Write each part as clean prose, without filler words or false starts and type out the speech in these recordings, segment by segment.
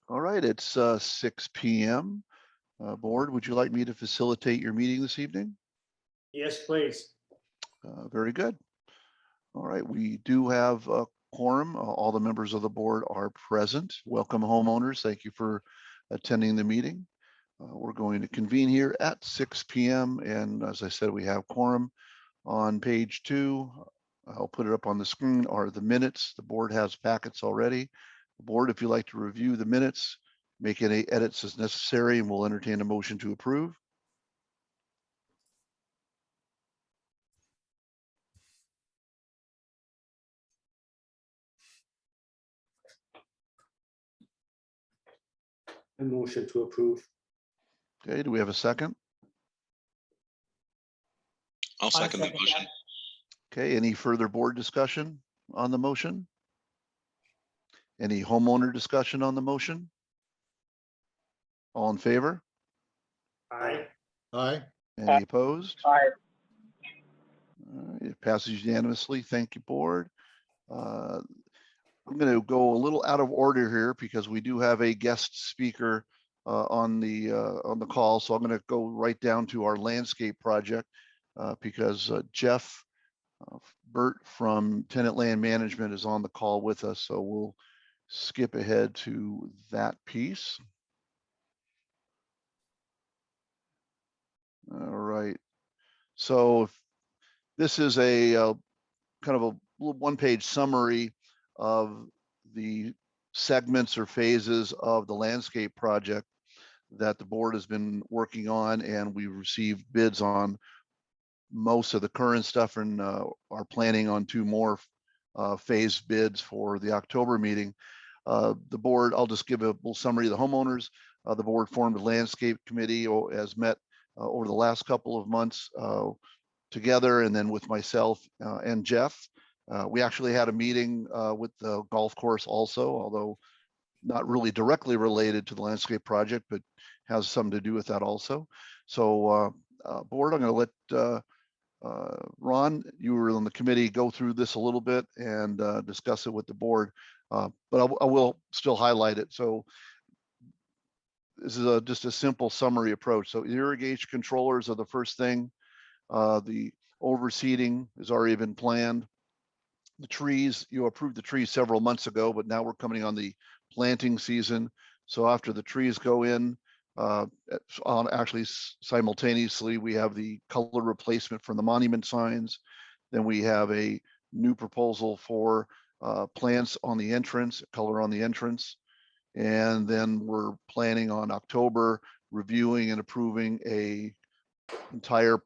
All right, it's 6 p.m. Board, would you like me to facilitate your meeting this evening? Yes, please. Very good. All right, we do have a quorum. All the members of the board are present. Welcome, homeowners. Thank you for attending the meeting. We're going to convene here at 6 p.m. And as I said, we have quorum. On page 2, I'll put it up on the screen, are the minutes. The board has packets already. The board, if you'd like to review the minutes, make any edits as necessary, and we'll entertain a motion to approve. A motion to approve. Okay, do we have a second? I'll second the motion. Okay, any further board discussion on the motion? Any homeowner discussion on the motion? All in favor? Aye. Aye. Any opposed? Aye. All right, it passes unanimously. Thank you, board. I'm going to go a little out of order here because we do have a guest speaker on the call. So I'm going to go right down to our landscape project because Jeff Burt from Tenant Land Management is on the call with us. So we'll skip ahead to that piece. All right. So this is a kind of a one-page summary of the segments or phases of the landscape project that the board has been working on, and we received bids on most of the current stuff and are planning on 2 more phased bids for the October meeting. The board, I'll just give a little summary of the homeowners. The board formed a landscape committee, has met over the last couple of months together, and then with myself and Jeff. We actually had a meeting with the golf course also, although not really directly related to the landscape project, but has something to do with that also. So board, I'm going to let Ron, you were on the committee, go through this a little bit and discuss it with the board, but I will still highlight it. So this is just a simple summary approach. So irrigation controllers are the first thing. The overseeding has already been planned. The trees, you approved the trees several months ago, but now we're coming on the planting season. So after the trees go in, actually simultaneously, we have the color replacement from the monument signs. Then we have a new proposal for plants on the entrance, color on the entrance. And then we're planning on October reviewing and approving a entire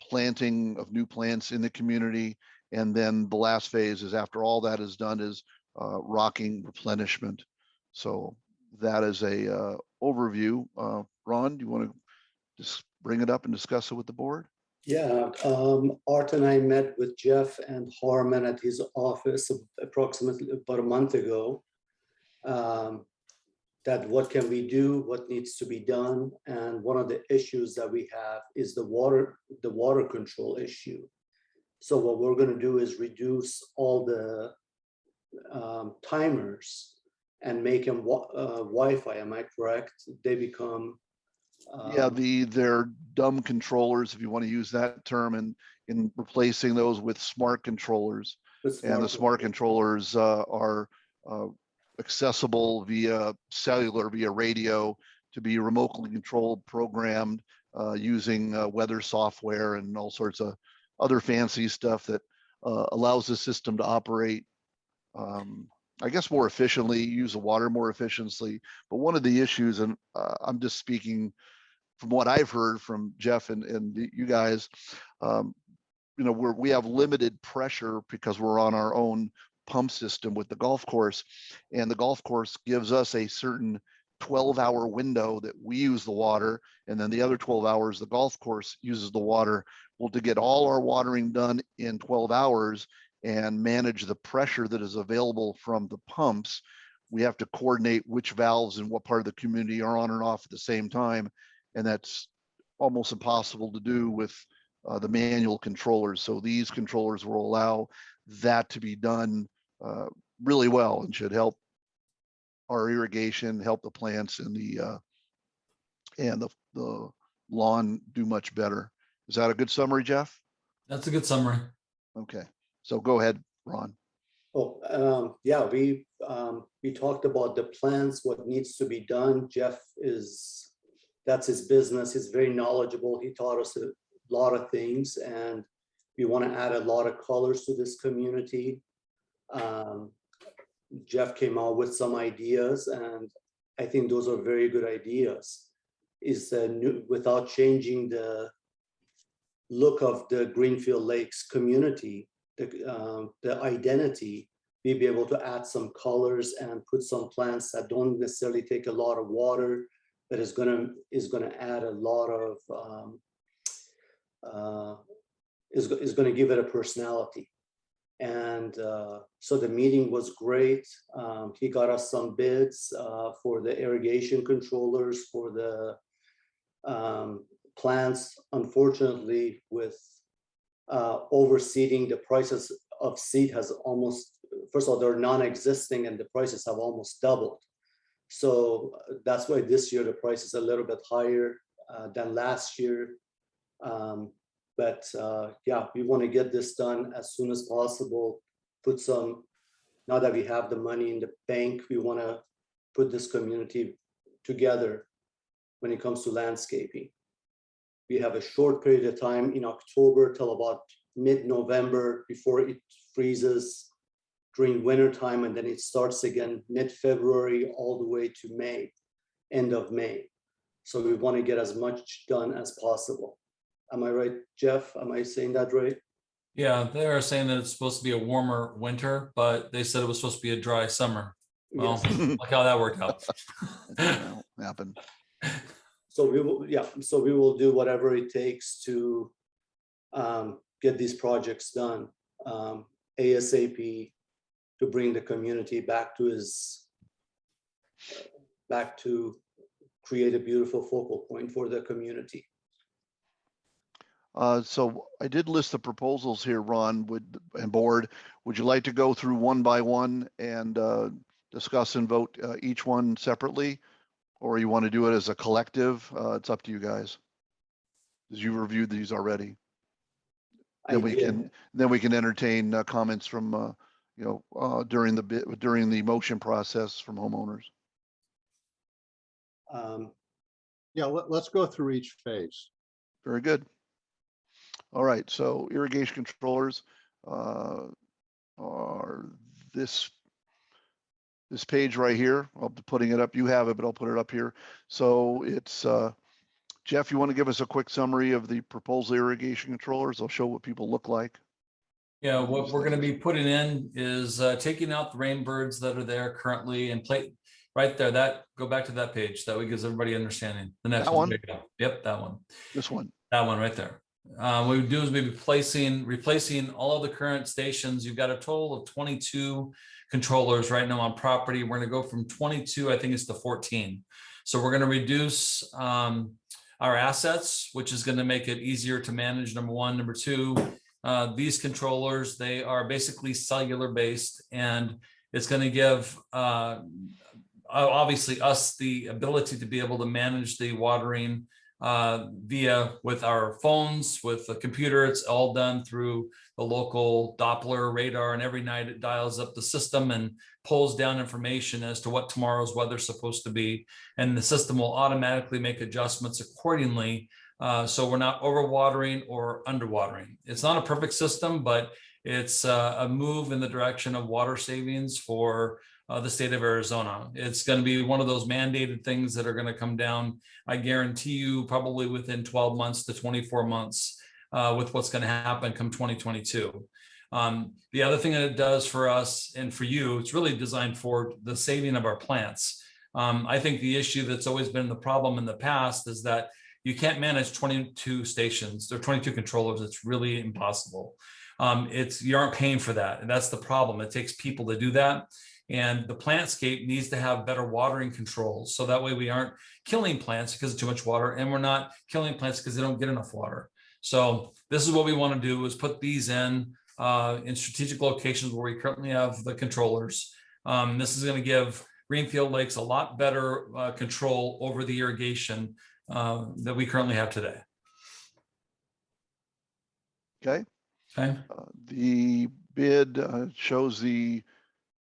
planting of new plants in the community. And then the last phase is, after all that is done, is rocking replenishment. So that is a overview. Ron, do you want to just bring it up and discuss it with the board? Yeah, Art and I met with Jeff and Harman at his office approximately about a month ago. That what can we do, what needs to be done, and one of the issues that we have is the water control issue. So what we're going to do is reduce all the timers and make them Wi-Fi. Am I correct? They become yeah, they're dumb controllers, if you want to use that term, and in replacing those with smart controllers. And the smart controllers are accessible via cellular, via radio, to be remotely controlled, programmed using weather software and all sorts of other fancy stuff that allows the system to operate, I guess, more efficiently, use the water more efficiently. But one of the issues, and I'm just speaking from what I've heard from Jeff and you guys, you know, we have limited pressure because we're on our own pump system with the golf course, and the golf course gives us a certain 12-hour window that we use the water, and then the other 12 hours the golf course uses the water. Well, to get all our watering done in 12 hours and manage the pressure that is available from the pumps, we have to coordinate which valves in what part of the community are on and off at the same time, and that's almost impossible to do with the manual controllers. So these controllers will allow that to be done really well and should help our irrigation, help the plants and the lawn do much better. Is that a good summary, Jeff? That's a good summary. Okay, so go ahead, Ron. Oh, yeah, we talked about the plans, what needs to be done. Jeff that's his business. He's very knowledgeable. He taught us a lot of things, and we want to add a lot of colors to this community. Jeff came out with some ideas, and I think those are very good ideas. Without changing the look of the Greenfield Lakes community, the identity, we'll be able to add some colors and put some plants that don't necessarily take a lot of water, but is gonna add a lot of is gonna give it a personality. And so the meeting was great. He got us some bids for the irrigation controllers for the plants. Unfortunately, with overseeding, the prices of seed has almost, first of all, they're non-existing and the prices have almost doubled. So that's why this year the price is a little bit higher than last year. But yeah, we want to get this done as soon as possible. Now that we have the money in the bank, we want to put this community together when it comes to landscaping. We have a short period of time in October till about mid-November before it freezes during winter time, and then it starts again mid-February all the way to May, end of May. So we want to get as much done as possible. Am I right, Jeff? Am I saying that right? Yeah, they're saying that it's supposed to be a warmer winter, but they said it was supposed to be a dry summer. Well, Yes. look how that worked out. That'll happen. So we will, yeah, so we will do whatever it takes to get these projects done ASAP, to bring the community back to create a beautiful focal point for the community. So I did list the proposals here, Ron, and board. Would you like to go through one by one and discuss and vote each one separately? Or you want to do it as a collective? It's up to you guys. As you reviewed these already. Then we can entertain comments from during the motion process from homeowners. Yeah, let's go through each phase. Very good. All right, so irrigation controllers are this page right here. I'll be putting it up. You have it, but I'll put it up here. So it's Jeff, you want to give us a quick summary of the proposal irrigation controllers? I'll show what people look like. Yeah, what we're going to be putting in is taking out the rain birds that are there currently and play right there. Go back to that page. That way gives everybody understanding. The next one. There you go. Yep, that one. This one. That one right there. What we would do is maybe replacing all of the current stations. You've got a total of 22 controllers right now on property. We're going to go from 22, I think it's to 14. So we're going to reduce our assets, which is going to make it easier to manage, number one. Number two, these controllers, they are basically cellular based, and it's going to give obviously us the ability to be able to manage the watering with our phones, with the computer. It's all done through the local Doppler radar, and every night it dials up the system and pulls down information as to what tomorrow's weather is supposed to be, and the system will automatically make adjustments accordingly, so we're not overwatering or underwatering. It's not a perfect system, but it's a move in the direction of water savings for the state of Arizona. It's going to be one of those mandated things that are going to come down, I guarantee you, probably within 12 months to 24 months with what's going to happen come 2022. The other thing that it does for us and for you, it's really designed for the saving of our plants. I think the issue that's always been the problem in the past is that you can't manage 22 stations or 22 controllers. It's really impossible. You aren't paying for that. And that's the problem. It takes people to do that. And the plantscape needs to have better watering controls. So that way we aren't killing plants because of too much water, and we're not killing plants because they don't get enough water. So this is what we want to do, is put these in strategic locations where we currently have the controllers. This is going to give Greenfield Lake's a lot better control over the irrigation that we currently have today. Okay. Okay. The bid shows the,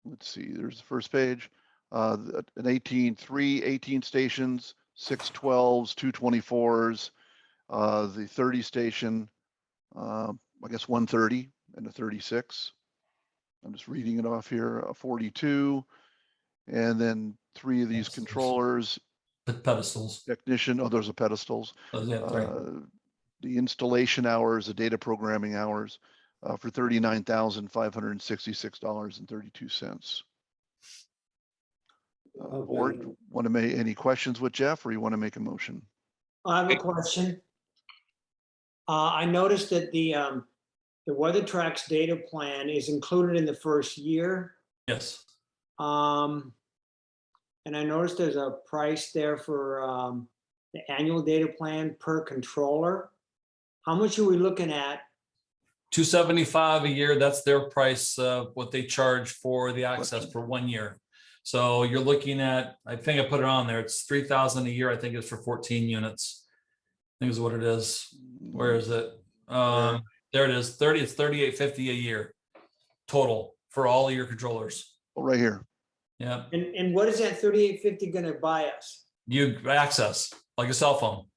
let's see, there's the first page, an 18 stations, 6 12s, 2 24s, the 30 station, I guess 130 and a 36. I'm just reading it off here, a 42, and then 3 of these controllers, Pedestals. technician, oh, those are pedestals. Yeah, 3. The installation hours, the data programming hours for $39,566.32. Board, want to make any questions with Jeff, or you want to make a motion? I have a question. I noticed that the WeatherTrack's data plan is included in the first year. Yes. And I noticed there's a price there for the annual data plan per controller. How much are we looking at? $275 a year. That's their price, what they charge for the access for 1 year. So you're looking at, I think I put it on there. It's $3,000 a year. I think it's for 14 units. I think is what it is. Where is it? There it is. It's $38.50 a year total for all of your controllers. Oh, right here. Yeah. And what is that $38.50 going to buy us? You access like a cell phone,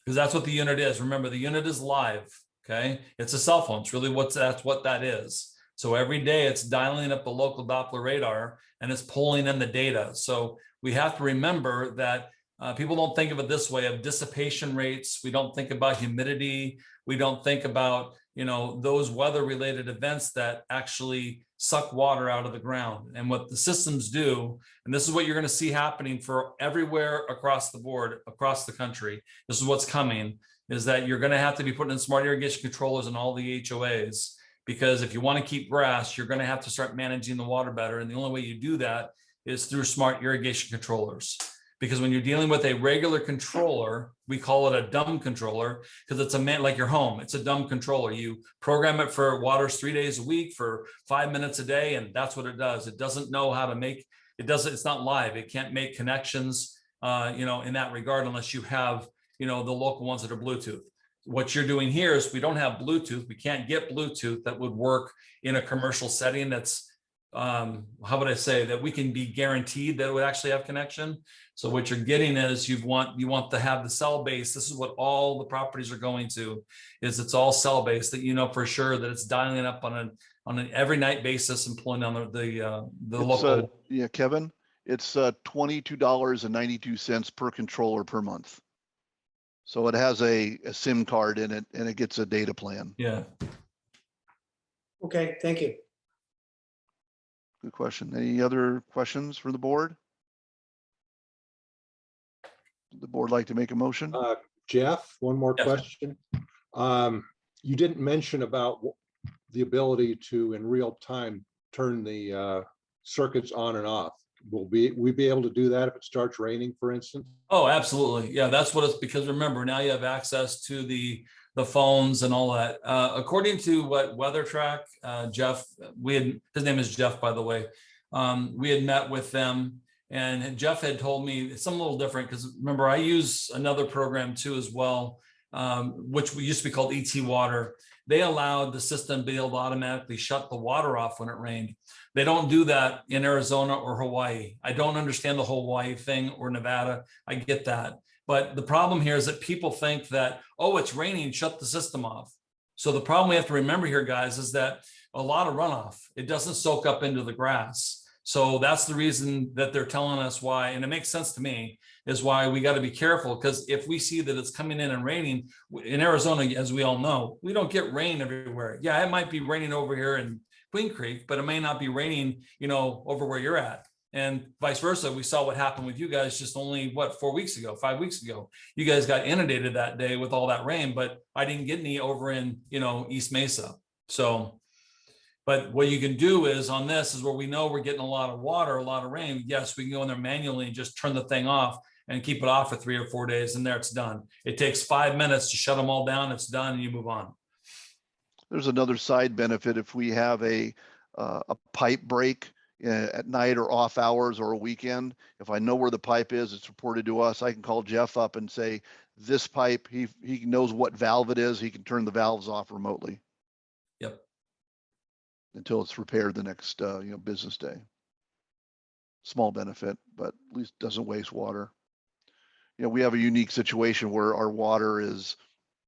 because that's what the unit is. Remember, the unit is live. Okay. It's a cell phone. It's really that's what that is. So every day it's dialing up the local Doppler radar and it's pulling in the data. So we have to remember that people don't think of it this way of dissipation rates. We don't think about humidity. We don't think about, those weather related events that actually suck water out of the ground. And what the systems do, and this is what you're going to see happening for everywhere across the board, across the country. This is what's coming, is that you're going to have to be putting in smart irrigation controllers in all the HOAs, because if you want to keep grass, you're going to have to start managing the water better. And the only way you do that is through smart irrigation controllers. Because when you're dealing with a regular controller, we call it a dumb controller, because it's like your home. It's a dumb controller. You program it for waters 3 days a week for 5 minutes a day, and that's what it does. It doesn't know how to make it. It's not live. It can't make connections, in that regard, unless you have, the local ones that are Bluetooth. What you're doing here is we don't have Bluetooth. We can't get Bluetooth that would work in a commercial setting. That's how would I say that we can be guaranteed that it would actually have connection. So what you're getting is you want to have the cell base. This is what all the properties are going to, is it's all cell based, that for sure that it's dialing up on an every night basis and pulling down the local. Yeah, Kevin, it's $22.92 per controller per month. So it has a SIM card in it, and it gets a data plan. Yeah. Okay, thank you. Good question. Any other questions for the board? Would the board like to make a motion? Jeff, one more Yes. question. You didn't mention about the ability to, in real time, turn the circuits on and off. Will we be able to do that if it starts raining, for instance? Oh, absolutely. Yeah, that's what it's, because remember, now you have access to the phones and all that. According to what WeatherTrack, Jeff, his name is Jeff, by the way. We had met with them, and Jeff had told me it's something a little different, because remember, I use another program too as well, which we used to be called ET Water. They allowed the system to be able to automatically shut the water off when it rained. They don't do that in Arizona or Hawaii. I don't understand the whole Hawaii thing, or Nevada. I get that. But the problem here is that people think that, oh, it's raining, shut the system off. So the problem we have to remember here, guys, is that a lot of runoff, it doesn't soak up into the grass. So that's the reason that they're telling us why, and it makes sense to me, is why we got to be careful, because if we see that it's coming in and raining in Arizona, as we all know, we don't get rain everywhere. Yeah, it might be raining over here in Queen Creek, but it may not be raining, over where you're at. And vice versa. We saw what happened with you guys just only 5 weeks ago. You guys got inundated that day with all that rain, but I didn't get any over in, East Mesa. So, but what you can do is on this is where we know we're getting a lot of water, a lot of rain. Yes, we can go in there manually and just turn the thing off and keep it off for 3 or 4 days, and there it's done. It takes 5 minutes to shut them all down. It's done, and you move on. There's another side benefit if we have a pipe break at night or off hours or a weekend. If I know where the pipe is, it's reported to us. I can call Jeff up and say, this pipe, he knows what valve it is. He can turn the valves off remotely Yep. until it's repaired the next, business day. Small benefit, but at least doesn't waste water. We have a unique situation where our water is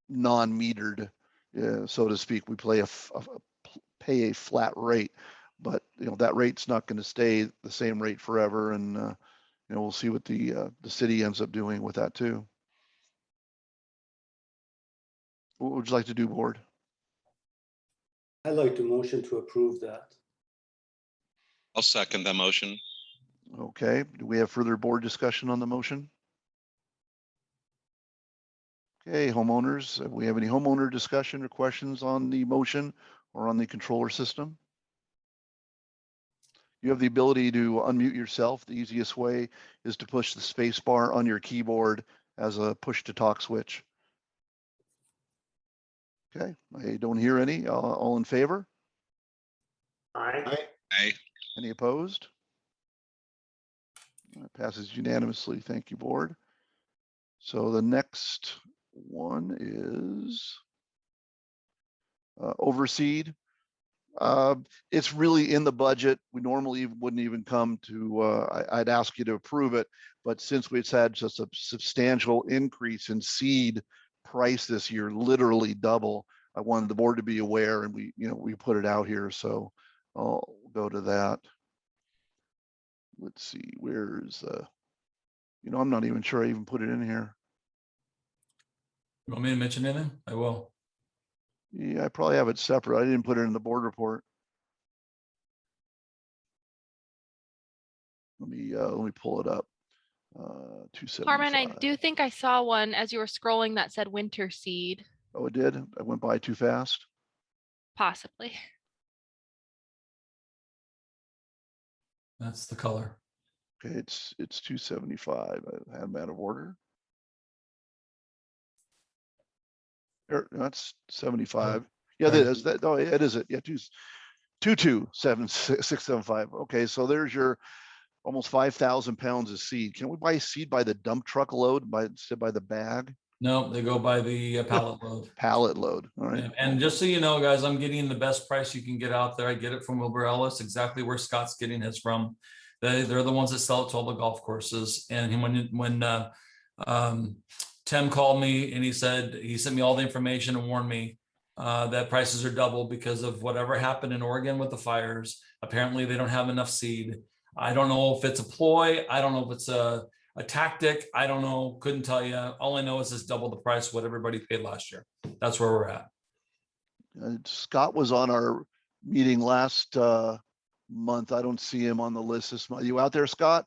non-metered, so to speak. We pay a flat rate, but that rate's not going to stay the same rate forever. And we'll see what the city ends up doing with that too. What would you like to do, board? I'd like to motion to approve that. I'll second that motion. Okay, do we have further board discussion on the motion? Okay, homeowners, do we have any homeowner discussion or questions on the motion or on the controller system? You have the ability to unmute yourself. The easiest way is to push the space bar on your keyboard as a push to talk switch. Okay, I don't hear any. All in favor? Aye. Aye. Any opposed? It passes unanimously. Thank you, board. So the next one is overseed. It's really in the budget. We normally wouldn't even come to, I'd ask you to approve it, but since we've had such a substantial increase in seed price this year, literally double, I wanted the board to be aware, and we put it out here. So I'll go to that. Let's see, where's I'm not even sure I even put it in here. You want me to mention anything? I will. Yeah, I probably have it separate. I didn't put it in the board report. Let me pull it up. 275. Harmon, I do think I saw one as you were scrolling that said winter seed, Oh, it did? I went by too fast. possibly. That's the color. Okay, it's 275. I had them out of order. That's 75. Yeah, that is that. Oh, it is it. Yeah, 227,675. Okay, so there's your almost 5,000 pounds of seed. Can we buy seed by the dump truck load instead by the bag? No, they go by the pallet load. Pallet load. All right. Yeah, and just so you know, guys, I'm getting the best price you can get out there. I get it from Wilbur Ellis, exactly where Scott's getting his from. They're the ones that sell it to all the golf courses. And when Tim called me and he said, he sent me all the information and warned me that prices are double because of whatever happened in Oregon with the fires. Apparently they don't have enough seed. I don't know if it's a ploy. I don't know if it's a tactic. I don't know. Couldn't tell you. All I know is it's double the price of what everybody paid last year. That's where we're at. Scott was on our meeting last month. I don't see him on the list this month. You out there, Scott?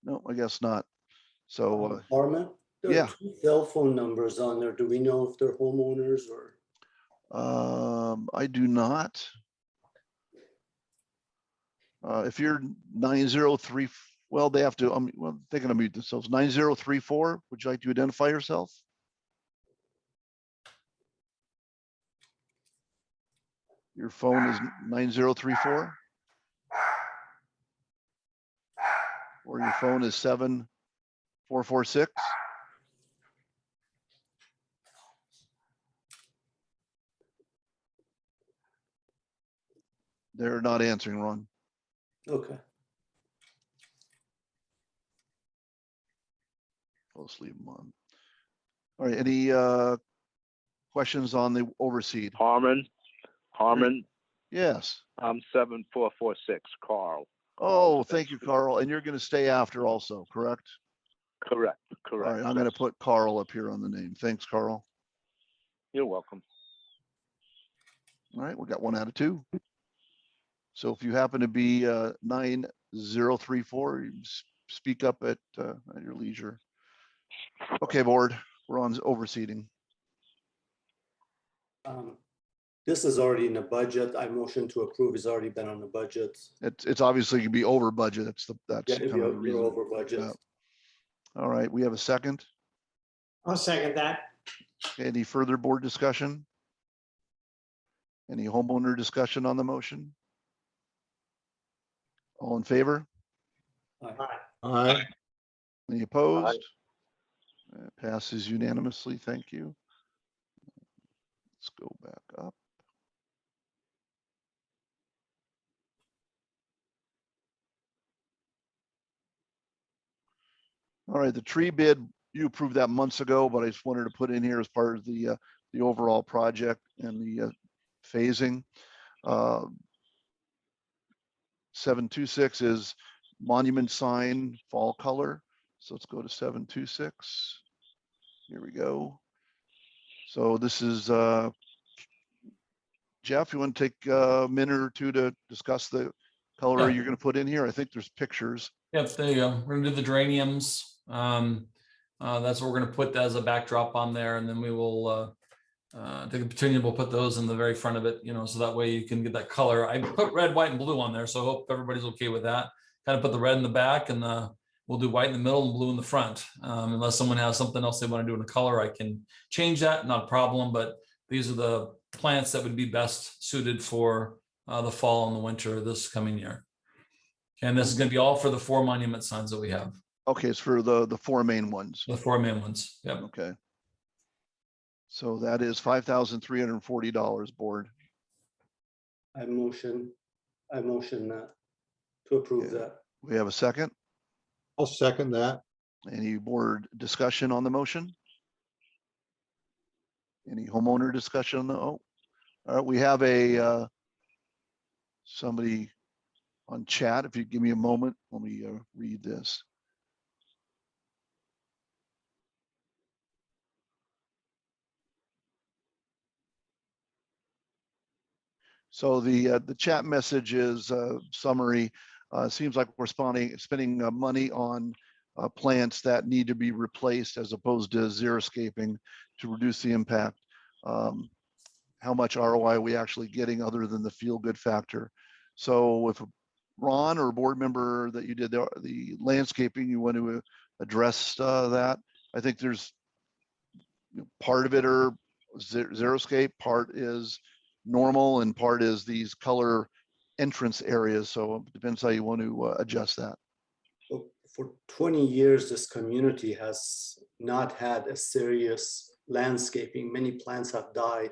No, I guess not. So Harmon, there yeah. are 2 cell phone numbers on there. Do we know if they're homeowners or? I do not. If you're 903, well, they have to, well, they're going to mute themselves. 9034, would you like to identify yourself? Your phone is 9034? Or your phone is 7446? They're not answering, Ron. Okay. Let's leave them on. All right, any questions on the overseed? Harmon, Yes. I'm 7446, Carl. Oh, thank you, Carl. And you're going to stay after also, correct? Correct, All correct. right, I'm going to put Carl up here on the name. Thanks, Carl. You're welcome. All right, we got 1 out of 2. So if you happen to be 9034, you speak up at your leisure. Okay, board, we're on overseeding. This is already in the budget. I motion to approve. It's already been on the budget. It's obviously gonna be over budget. That's Yeah, kind of the reason. you're over budget. Yeah. All right, we have a second. I'll second that. Any further board discussion? Any homeowner discussion on the motion? All in favor? Aye. Any opposed? Passes unanimously. Thank you. Let's go back up. All right, the tree bid, you approved that months ago, but I just wanted to put in here as part of the overall project and the phasing. 726 is monument sign fall color. So let's go to 726. Here we go. So this is Jeff, you want to take a minute or two to discuss the color Yeah. you're going to put in here? I think there's pictures. Yep, there you go. We're gonna do the geraniums. That's what we're gonna put as a backdrop on there, and then we will take a opportunity. We'll put those in the very front of it, so that way you can get that color. I put red, white, and blue on there, so I hope everybody's okay with that. Kind of put the red in the back, and we'll do white in the middle and blue in the front. Unless someone has something else they want to do in a color, I can change that, not a problem. But these are the plants that would be best suited for the fall and the winter this coming year. And this is going to be all for the 4 monument signs that we have. Okay, it's for the 4 main ones. The 4 main ones. Yep. Okay. So that is $5,340, board. I motion that to approve Yeah. that. We have a second. I'll second that. Any board discussion on the motion? Any homeowner discussion? No. All right, we have a somebody on chat. If you give me a moment, let me read this. So the chat message is summary. Seems like we're spending money on plants that need to be replaced as opposed to xeriscaping to reduce the impact. How much ROI are we actually getting other than the feel good factor? So if Ron or a board member that you did the landscaping, you want to address that. I think there's part of it are xeriscape, part is normal, and part is these color entrance areas. So it depends how you want to adjust that. For 20 years, this community has not had a serious landscaping. Many plants have died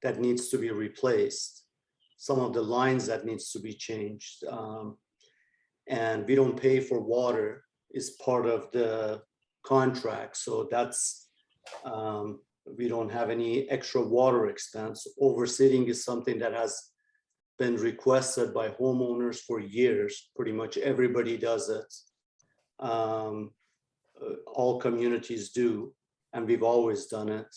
that needs to be replaced. Some of the lines that needs to be changed. And we don't pay for water, is part of the contract. So that's, we don't have any extra water expense. Overseeding is something that has been requested by homeowners for years. Pretty much everybody does it. All communities do, and we've always done it.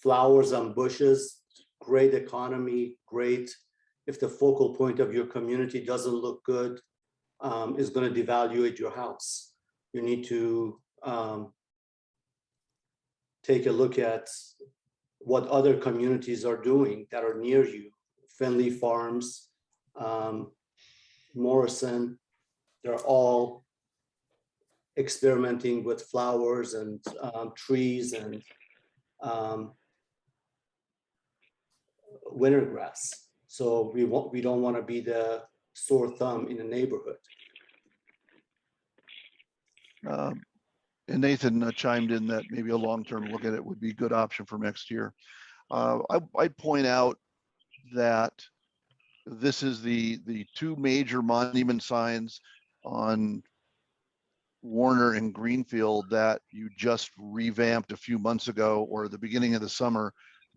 Flowers and bushes, great economy, great. If the focal point of your community doesn't look good, is going to devaluate your house. You need to take a look at what other communities are doing that are near you. Finley Farms, Morrison, they're all experimenting with flowers and trees and winter grass. So we don't want to be the sore thumb in the neighborhood. And Nathan chimed in that maybe a long-term look at it would be a good option for next year. I'd point out that this is the 2 major monument signs on Warner and Greenfield that you just revamped a few months ago or the beginning of the summer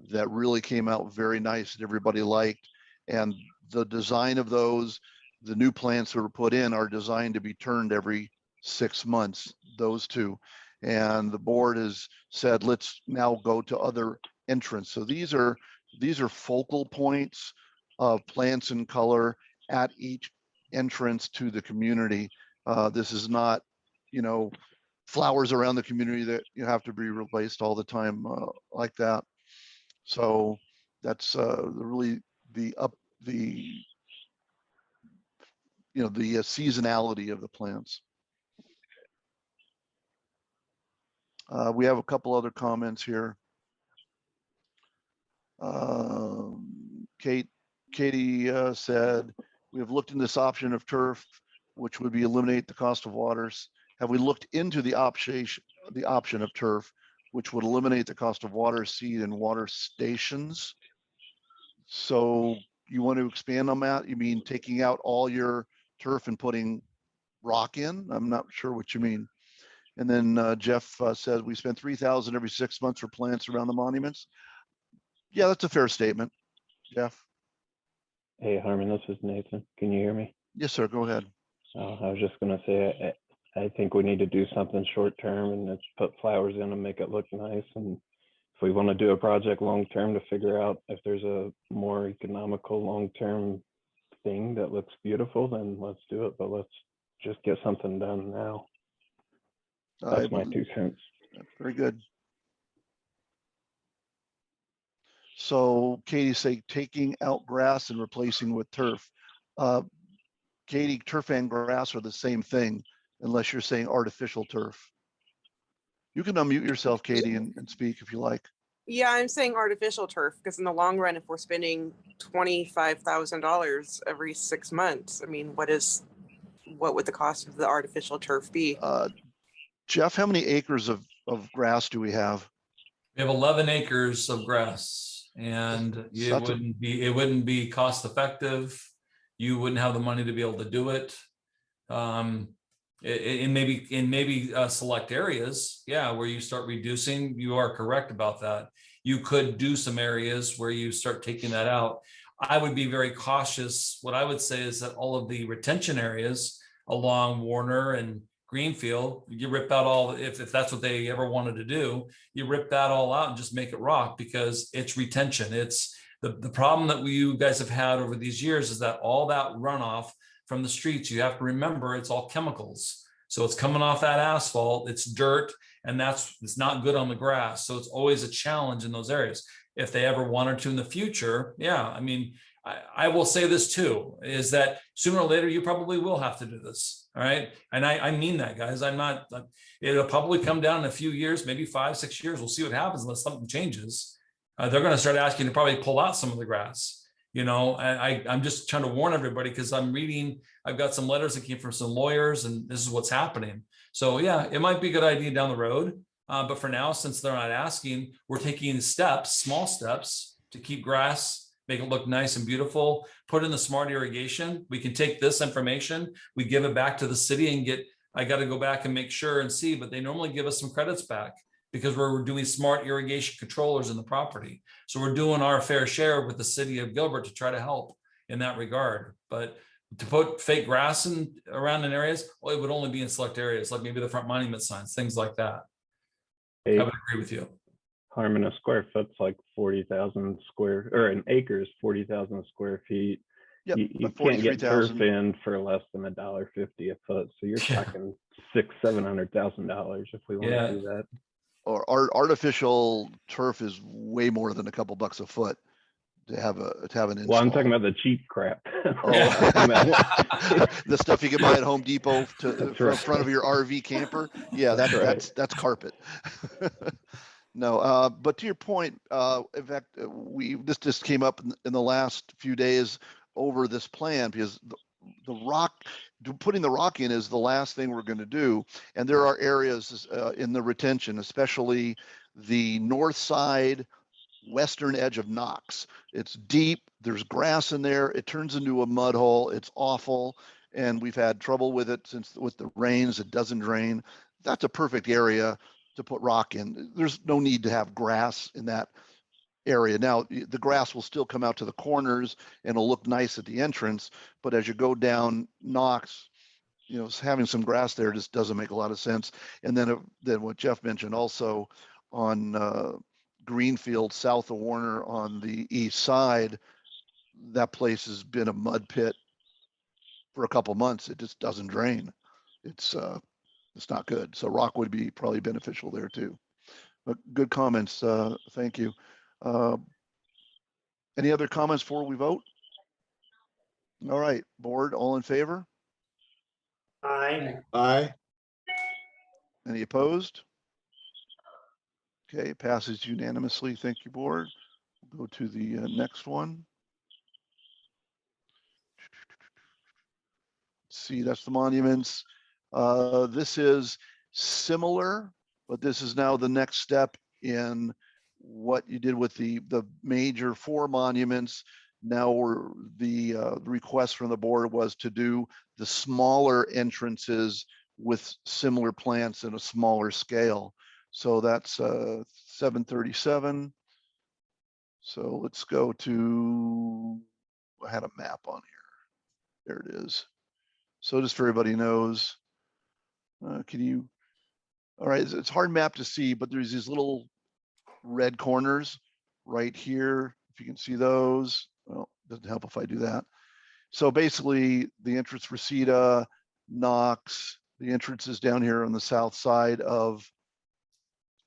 that really came out very nice that everybody liked. And the design of those, the new plants that were put in are designed to be turned every 6 months, those 2. And the board has said, let's now go to other entrants. So these are focal points of plants and color at each entrance to the community. This is not, flowers around the community that you have to be replaced all the time like that. So that's really the seasonality of the plants. We have a couple other comments here. Katie said, We have looked into this option of turf, which would be eliminate the cost of waters. Have we looked into the option of turf, which would eliminate the cost of water, seed, and water stations? So you want to expand on that? You mean taking out all your turf and putting rock in? I'm not sure what you mean. And then Jeff says we spend $3,000 every 6 months for plants around the monuments. Yeah, that's a fair statement, Jeff. Hey, Harmon, this is Nathan. Can you hear me? Yes, sir. Go ahead. I was just going to say, I think we need to do something short term and just put flowers in and make it look nice. And if we want to do a project long term to figure out if there's a more economical long term thing that looks beautiful, then let's do it. But let's just get something done now. That's my 2 cents. Very good. So Katie say taking out grass and replacing with turf. Katie, turf and grass are the same thing unless you're saying artificial turf. You can unmute yourself, Katie, and speak if you like. Yeah, I'm saying artificial turf because in the long run, if we're spending $25,000 every 6 months, I mean, what would the cost of the artificial turf be? Jeff, how many acres of grass do we have? We have 11 acres of grass, and it wouldn't be cost effective. You wouldn't have the money to be able to do it. In maybe select areas, yeah, where you start reducing, you are correct about that. You could do some areas where you start taking that out. I would be very cautious. What I would say is that all of the retention areas along Warner and Greenfield, you rip out all, if that's what they ever wanted to do, you rip that all out and just make it rock because it's retention. It's the problem that you guys have had over these years is that all that runoff from the streets, you have to remember it's all chemicals. So it's coming off that asphalt, it's dirt, and it's not good on the grass. So it's always a challenge in those areas. If they ever wanted to in the future, yeah, I mean, I will say this too, is that sooner or later, you probably will have to do this. All right. And I mean that, guys. It'll probably come down in a few years, maybe 5, 6 years. We'll see what happens unless something changes. They're going to start asking to probably pull out some of the grass. You know, I'm just trying to warn everybody because I've got some letters that came from some lawyers and this is what's happening. So yeah, it might be a good idea down the road. But for now, since they're not asking, we're taking steps, small steps to keep grass, make it look nice and beautiful, put in the smart irrigation. We can take this information, we give it back to the city and I got to go back and make sure and see, but they normally give us some credits back because we're doing smart irrigation controllers in the property. So we're doing our fair share with the city of Gilbert to try to help in that regard. But to put fake grass around in areas, well, it would only be in select areas, like maybe the front monument signs, things like that. Hey, I would agree with you. Harmon, a square foot's like 40,000 square, or an acre is 40,000 square feet. Yep, You can't get 43,000. turf in for less than $1.50 a foot. So you're talking $600,000-$700,000 if we want to do that. Or artificial turf is way more than a couple bucks a foot to have an install. Well, I'm talking about the cheap crap. The stuff you can buy at Home Depot for front of your RV camper. Yeah, that's carpet. No, but to your point, in fact, this just came up in the last few days over this plan because putting the rock in is the last thing we're going to do. And there are areas in the retention, especially the north side, western edge of Knox. It's deep. There's grass in there. It turns into a mud hole. It's awful. And we've had trouble with it with the rains. It doesn't drain. That's a perfect area to put rock in. There's no need to have grass in that area. Now, the grass will still come out to the corners and it'll look nice at the entrance. But as you go down Knox, having some grass there just doesn't make a lot of sense. And then what Jeff mentioned also on Greenfield, south of Warner on the east side, that place has been a mud pit for a couple months. It just doesn't drain. It's not good. So rock would be probably beneficial there too. But good comments. Thank you. Any other comments before we vote? All right, board, all in favor? Aye. Aye. Any opposed? Okay, passes unanimously. Thank you, board. We'll go to the next one. see, that's the monuments. This is similar, but this is now the next step in what you did with the major 4 monuments. Now the request from the board was to do the smaller entrances with similar plants in a smaller scale. So that's 737. So let's go to, I had a map on here. There it is. So just for everybody knows, can you, all right, it's hard map to see, but there's these little red corners right here. If you can see those, well, doesn't help if I do that. So basically the entrance Reseda, Knox, the entrance is down here on the south side of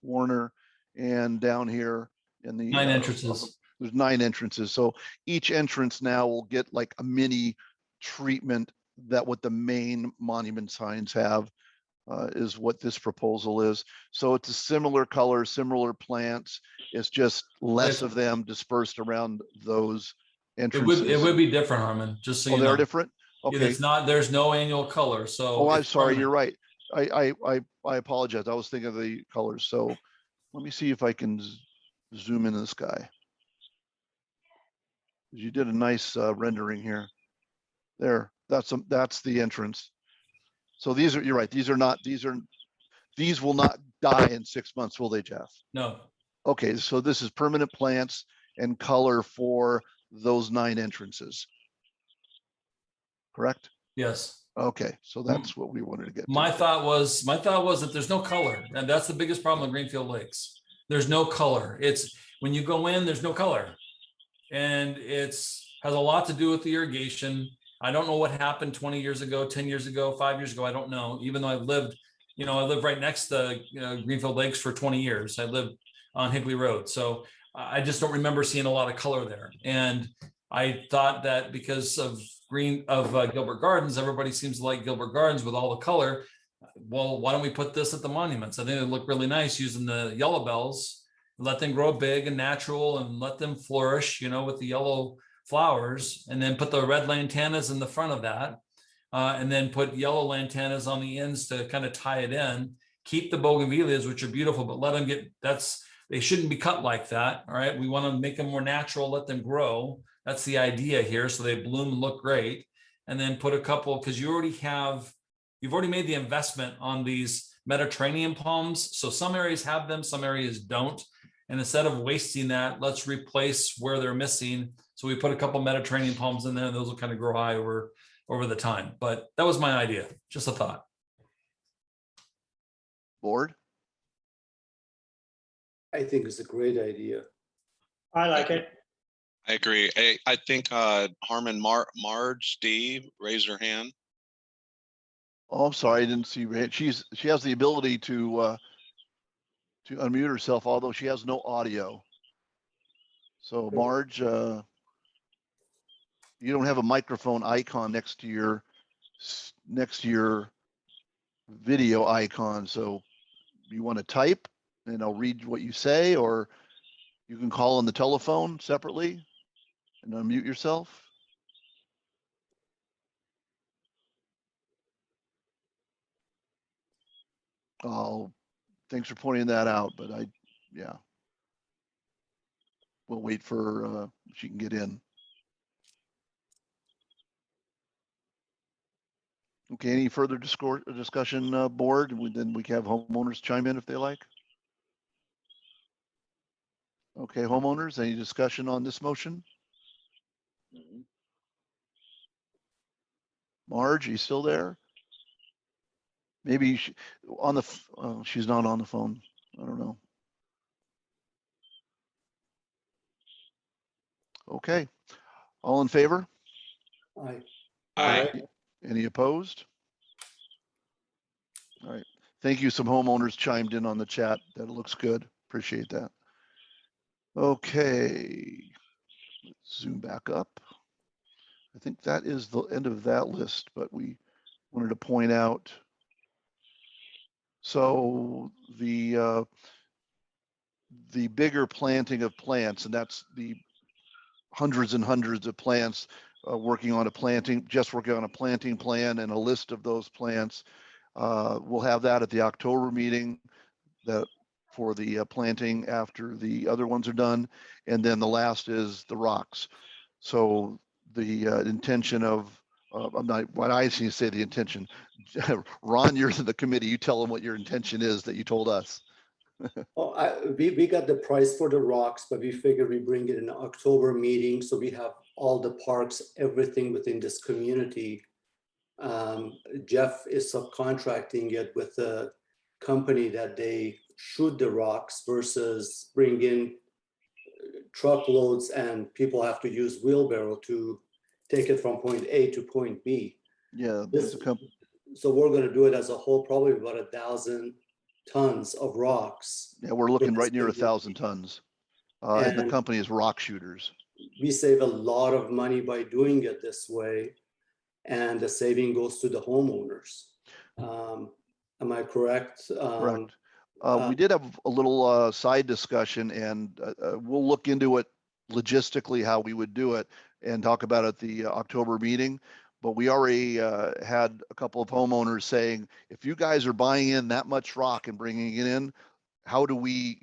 Warner, and down here in the 9 entrances. there's 9 entrances. So each entrance now will get like a mini treatment that what the main monument signs have, is what this proposal is. So it's a similar color, similar plants. It's just less of them dispersed around those entrances. It would be different, Harmon, just so Oh, you they're know. different? Okay. It's not, there's no annual color, so. Oh, I'm it's sorry, you're permanent. right. I apologize. I was thinking of the colors. So let me see if I can zoom in this guy. You did a nice rendering here. There, that's the entrance. So these are, you're right. These will not die in 6 months, will they, Jeff? No, Okay, so this is permanent plants and color for those 9 entrances. Correct? yes. Okay, so that's what we wanted to get to. My thought was that there's no color, and that's the biggest problem with Greenfield Lakes. There's no color. It's when you go in, there's no color, and has a lot to do with the irrigation. I don't know what happened 20 years ago, 10 years ago, 5 years ago. I don't know. Even though I lived right next to Greenfield Lakes for 20 years. I lived on Higley Road, so I just don't remember seeing a lot of color there. And I thought that because of Gilbert Gardens, everybody seems to like Gilbert Gardens with all the color. Well, why don't we put this at the monuments? I think it would look really nice using the yellow bells, let them grow big and natural and let them flourish, with the yellow flowers, and then put the red lantanas in the front of that. And then put yellow lantanas on the ends to kind of tie it in. Keep the bougainvilleas, which are beautiful, but let them they shouldn't be cut like that. All right. We want to make them more natural, let them grow. That's the idea here. So they bloom and look great. And then put a couple, because you've already made the investment on these Mediterranean palms. So some areas have them, some areas don't. And instead of wasting that, let's replace where they're missing. So we put a couple Mediterranean palms in there, and those will kind of grow high over the time. But that was my idea, just a thought. Board? I think it's a great idea. I like it. I agree. I think Harmon, Marge, Steve, raise your hand. Oh, I'm sorry, I didn't see her hand. She has the ability to unmute herself, although she has no audio. So Marge, you don't have a microphone icon next to your video icon. So you want to type and I'll read what you say, or you can call on the telephone separately and unmute yourself. Oh, thanks for pointing that out, but yeah. We'll wait for she can get in. Okay, any further discussion, board? Then we can have homeowners chime in if they like. Okay, homeowners, any discussion on this motion? Marge, you still there? Maybe she's not on the phone. I don't know. Okay, all in favor? Aye. Any opposed? All right, thank you. Some homeowners chimed in on the chat. That looks good. Appreciate that. Okay, let's zoom back up. I think that is the end of that list, but we wanted to point out. So the bigger planting of plants, and that's the hundreds and hundreds of plants working on a planting plan and a list of those plants. We'll have that at the October meeting that for the planting after the other ones are done. And then the last is the rocks. So the intention of, I'm not, when I see you say the intention, Ron, you're in the committee, you tell them what your intention is that you told us. Oh, we got the price for the rocks, but we figured we bring it in the October meeting, so we have all the parks, everything within this community. Jeff is subcontracting it with a company that they shoot the rocks versus bring in truckloads and people have to use wheelbarrow to take it from point A to point B. Yeah, there's a company. So we're gonna do it as a whole, probably about 1,000 tons of rocks. Yeah, we're looking right near 1,000 tons. And the And- company is Rock Shooters. We save a lot of money by doing it this way, and the saving goes to the homeowners. Am I correct? Correct. We did have a little side discussion, and we'll look into it logistically, how we would do it, and talk about it at the October meeting. But we already had a couple of homeowners saying, if you guys are buying in that much rock and bringing it in, how do we,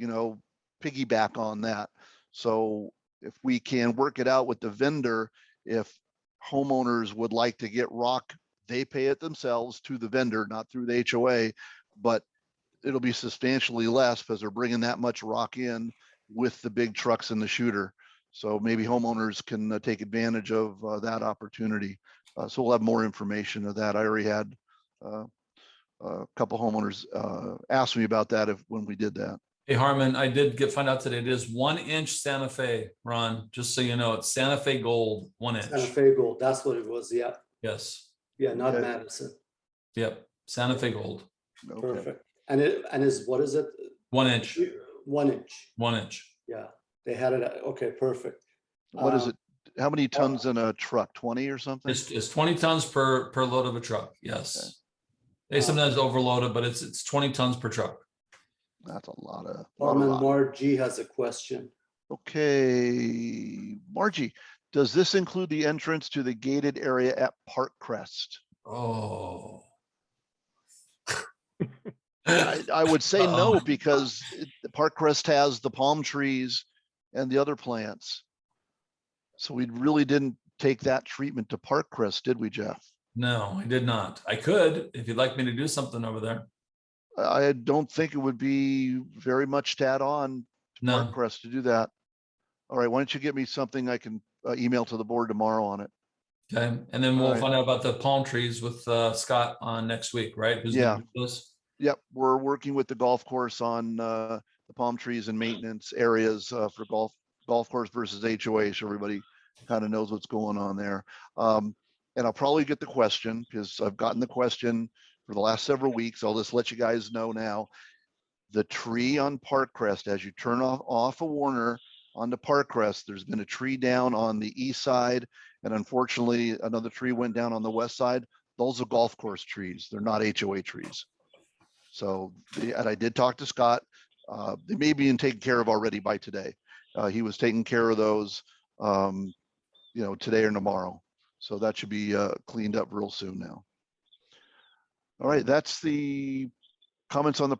piggyback on that? So if we can work it out with the vendor, if homeowners would like to get rock, they pay it themselves to the vendor, not through the HOA, but it'll be substantially less because they're bringing that much rock in with the big trucks and the shooter. So maybe homeowners can take advantage of that opportunity. So we'll have more information of that. I already had a couple homeowners ask me about that when we did that. Hey, Harmon, I did find out today it is 1-inch Santa Fe, Ron, just so you know, it's Santa Fe gold, 1 inch. Santa Fe gold, that's what it was, yeah. Yes. Yeah, not Okay. Madison. Yep. Santa Fe gold, Okay. Perfect. And is, what is it? 1 inch, 1 inch. 1 inch. Yeah, they had it, okay, perfect. What is it? How many tons in a truck? 20 or something? It's 20 tons per load of a truck. Yes. They sometimes overload it, but it's 20 tons per truck. That's a lot of Norman rock. Margie has a question. Okay, Margie, does this include the entrance to the gated area at Park Crest? Oh. I would say no, Uh-oh. because the Park Crest has the palm trees and the other plants. So we really didn't take that treatment to Park Crest, did we, Jeff? No, I did not. I could, if you'd like me to do something over there. I don't think it would be very much to add on to No. Park Crest to do that. All right, why don't you get me something I can email to the board tomorrow on it? Okay, and then we'll All right. find out about the palm trees with Scott on next week, right? Who's Yeah. gonna do this? Yep, we're working with the golf course on the palm trees and maintenance areas for golf course versus HOA, so everybody kind of knows what's going on there. And I'll probably get the question, because I've gotten the question for the last several weeks. I'll just let you guys know now. The tree on Park Crest, as you turn off of Warner onto Park Crest, there's been a tree down on the east side, and unfortunately, another tree went down on the west side. Those are golf course trees. They're not HOA trees. So, and I did talk to Scott. They may be taken care of already by today. He was taking care of those, today or tomorrow. So that should be cleaned up real soon now. All right, that's the comments on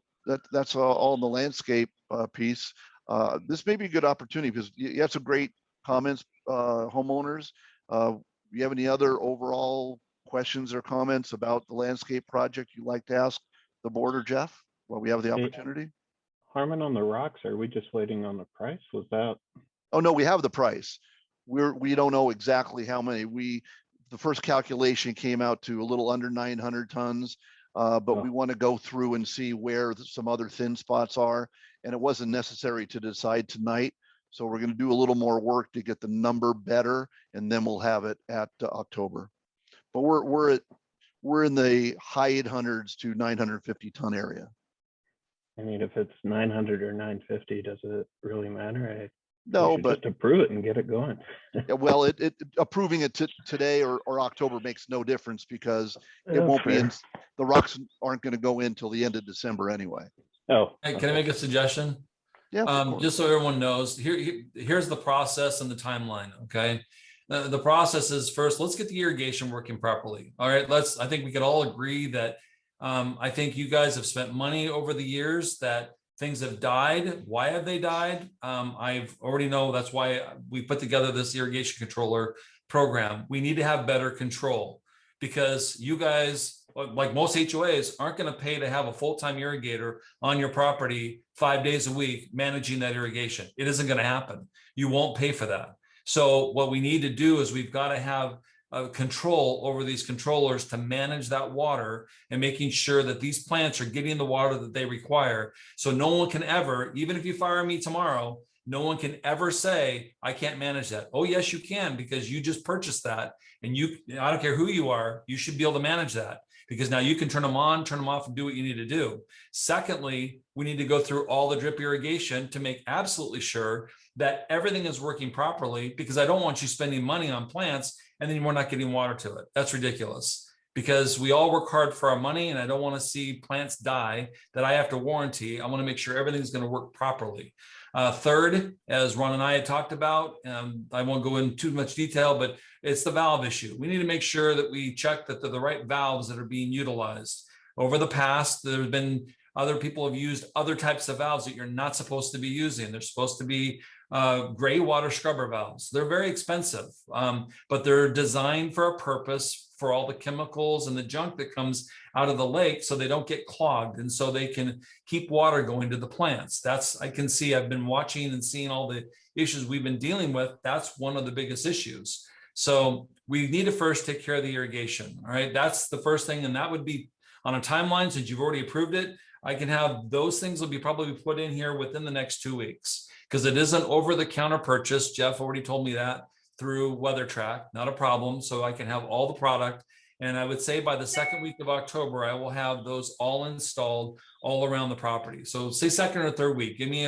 that's all in the landscape piece. This may be a good opportunity because you have some great comments, homeowners. You have any other overall questions or comments about the landscape project you'd like to ask the board or Jeff while we have the opportunity? Harmon, on the rocks, are we just waiting on the price? Was that? Oh, no, we have the price. We don't know exactly how many. The first calculation came out to a little under 900 tons, but we want to go through and see where some other thin spots are. And it wasn't necessary to decide tonight. So we're going to do a little more work to get the number better, and then we'll have it at October. But we're in the high 800s to 950 ton area. I mean, if it's 900 or 950, does it really matter? No, but just approve it and get it going. yeah, well, approving it today or October makes no difference because it won't be in. The rocks aren't going to go in till the end of December anyway. Oh, Hey, can I make a suggestion? Yeah. Just so everyone knows, here's the process and the timeline, okay? The process is first, let's get the irrigation working properly. All right, I think we could all agree that I think you guys have spent money over the years that things have died. Why have they died? I've already know that's why we put together this irrigation controller program. We need to have better control because you guys, like most HOAs, aren't going to pay to have a full-time irrigator on your property 5 days a week managing that irrigation. It isn't going to happen. You won't pay for that. So what we need to do is we've got to have control over these controllers to manage that water and making sure that these plants are getting the water that they require. So no one can ever, even if you fire me tomorrow, no one can ever say, I can't manage that. Oh, yes, you can, because you just purchased that. And I don't care who you are, you should be able to manage that because now you can turn them on, turn them off, and do what you need to do. Secondly, we need to go through all the drip irrigation to make absolutely sure that everything is working properly, because I don't want you spending money on plants and then we're not getting water to it. That's ridiculous, because we all work hard for our money, and I don't want to see plants die that I have to warranty. I want to make sure everything's going to work properly. Third, as Ron and I had talked about, I won't go into too much detail, but it's the valve issue. We need to make sure that we check that they're the right valves that are being utilized. Over the past, there's been other people have used other types of valves that you're not supposed to be using. They're supposed to be gray water scrubber valves. They're very expensive, but they're designed for a purpose for all the chemicals and the junk that comes out of the lake so they don't get clogged, and so they can keep water going to the plants. I can see, I've been watching and seeing all the issues we've been dealing with. That's one of the biggest issues. So we need to first take care of the irrigation. All right, that's the first thing, and that would be on a timeline. Since you've already approved it, I can have those things will be probably put in here within the next 2 weeks, because it is an over-the-counter purchase. Jeff already told me that through WeatherTrack, not a problem. So I can have all the product. And I would say by the second week of October, I will have those all installed all around the property. So say second or third week, give me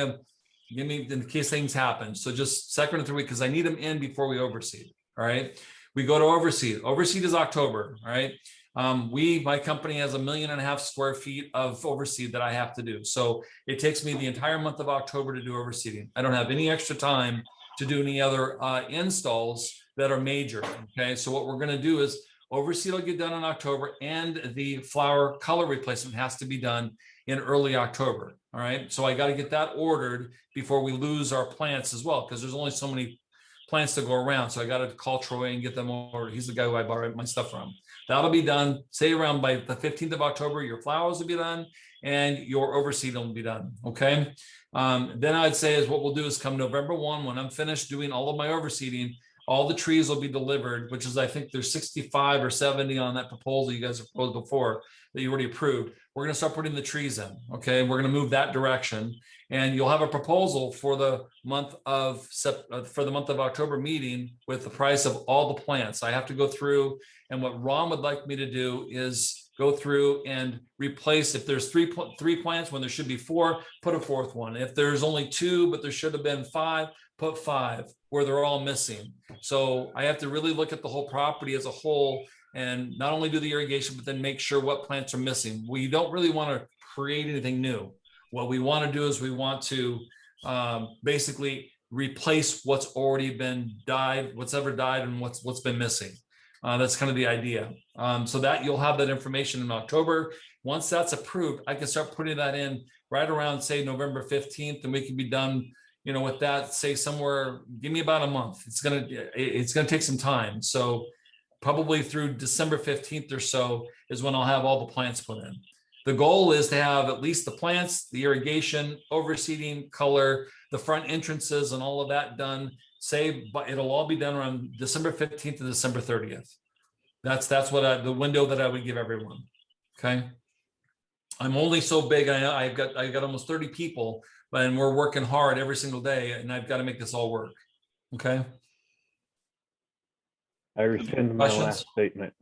in case things happen. So just second or third week, because I need them in before we overseed. All right. We go to overseed. Overseed is October. All right. My company has 1.5 million square feet of overseed that I have to do. So it takes me the entire month of October to do overseeding. I don't have any extra time to do any other installs that are major. Okay. So what we're going to do is overseed will get done in October, and the flower color replacement has to be done in early October. All right. So I got to get that ordered before we lose our plants as well, because there's only so many plants to go around. So I got to call Troy and get them ordered. He's the guy who I borrowed my stuff from. That'll be done, say around by the 15th of October, your flowers will be done and your overseed will be done. Okay. Then I'd say is what we'll do is come November 1, when I'm finished doing all of my overseeding, all the trees will be delivered, which is, I think there's 65 or 70 on that proposal you guys have proposed before that you already approved. We're going to start putting the trees in. Okay. We're going to move that direction, and you'll have a proposal for the month of October meeting with the price of all the plants. I have to go through, and what Ron would like me to do is go through and replace, if there's three plants when there should be 4, put a 4th one. If there's only 2, but there should have been 5, put 5 where they're all missing. So I have to really look at the whole property as a whole, and not only do the irrigation, but then make sure what plants are missing. We don't really want to create anything new. What we want to do is we want to basically replace what's already been died, what's ever died, and what's been missing. That's kind of the idea. So that you'll have that information in October. Once that's approved, I can start putting that in right around, say, November 15th, and we can be done, with that, say somewhere, give me about a month. It's going to take some time. So probably through December 15th or so is when I'll have all the plants put in. The goal is to have at least the plants, the irrigation, overseeding, color, the front entrances, and all of that done. But it'll all be done around December 15th to December 30th. That's what the window that I would give everyone. Okay. I'm only so big. I've got almost 30 people, and we're working hard every single day, and I've got to make this all work. Okay. I rescind my last statement.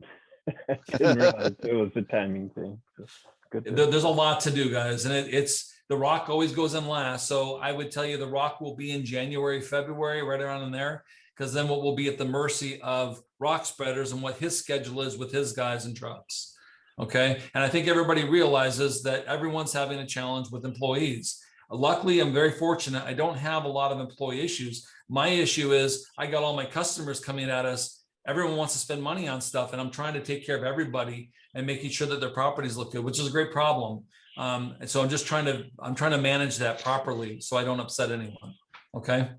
I didn't realize it was a timing thing. So good. There's a lot to do, guys, and it's the rock always goes in last. So I would tell you the rock will be in January, February, right around in there, because then we'll be at the mercy of rock spreaders and what his schedule is with his guys and trucks. Okay. And I think everybody realizes that everyone's having a challenge with employees. Luckily, I'm very fortunate. I don't have a lot of employee issues. My issue is I got all my customers coming at us. Everyone wants to spend money on stuff, and I'm trying to take care of everybody and making sure that their properties look good, which is a great problem. And so I'm trying to manage that properly so I don't upset anyone. Okay.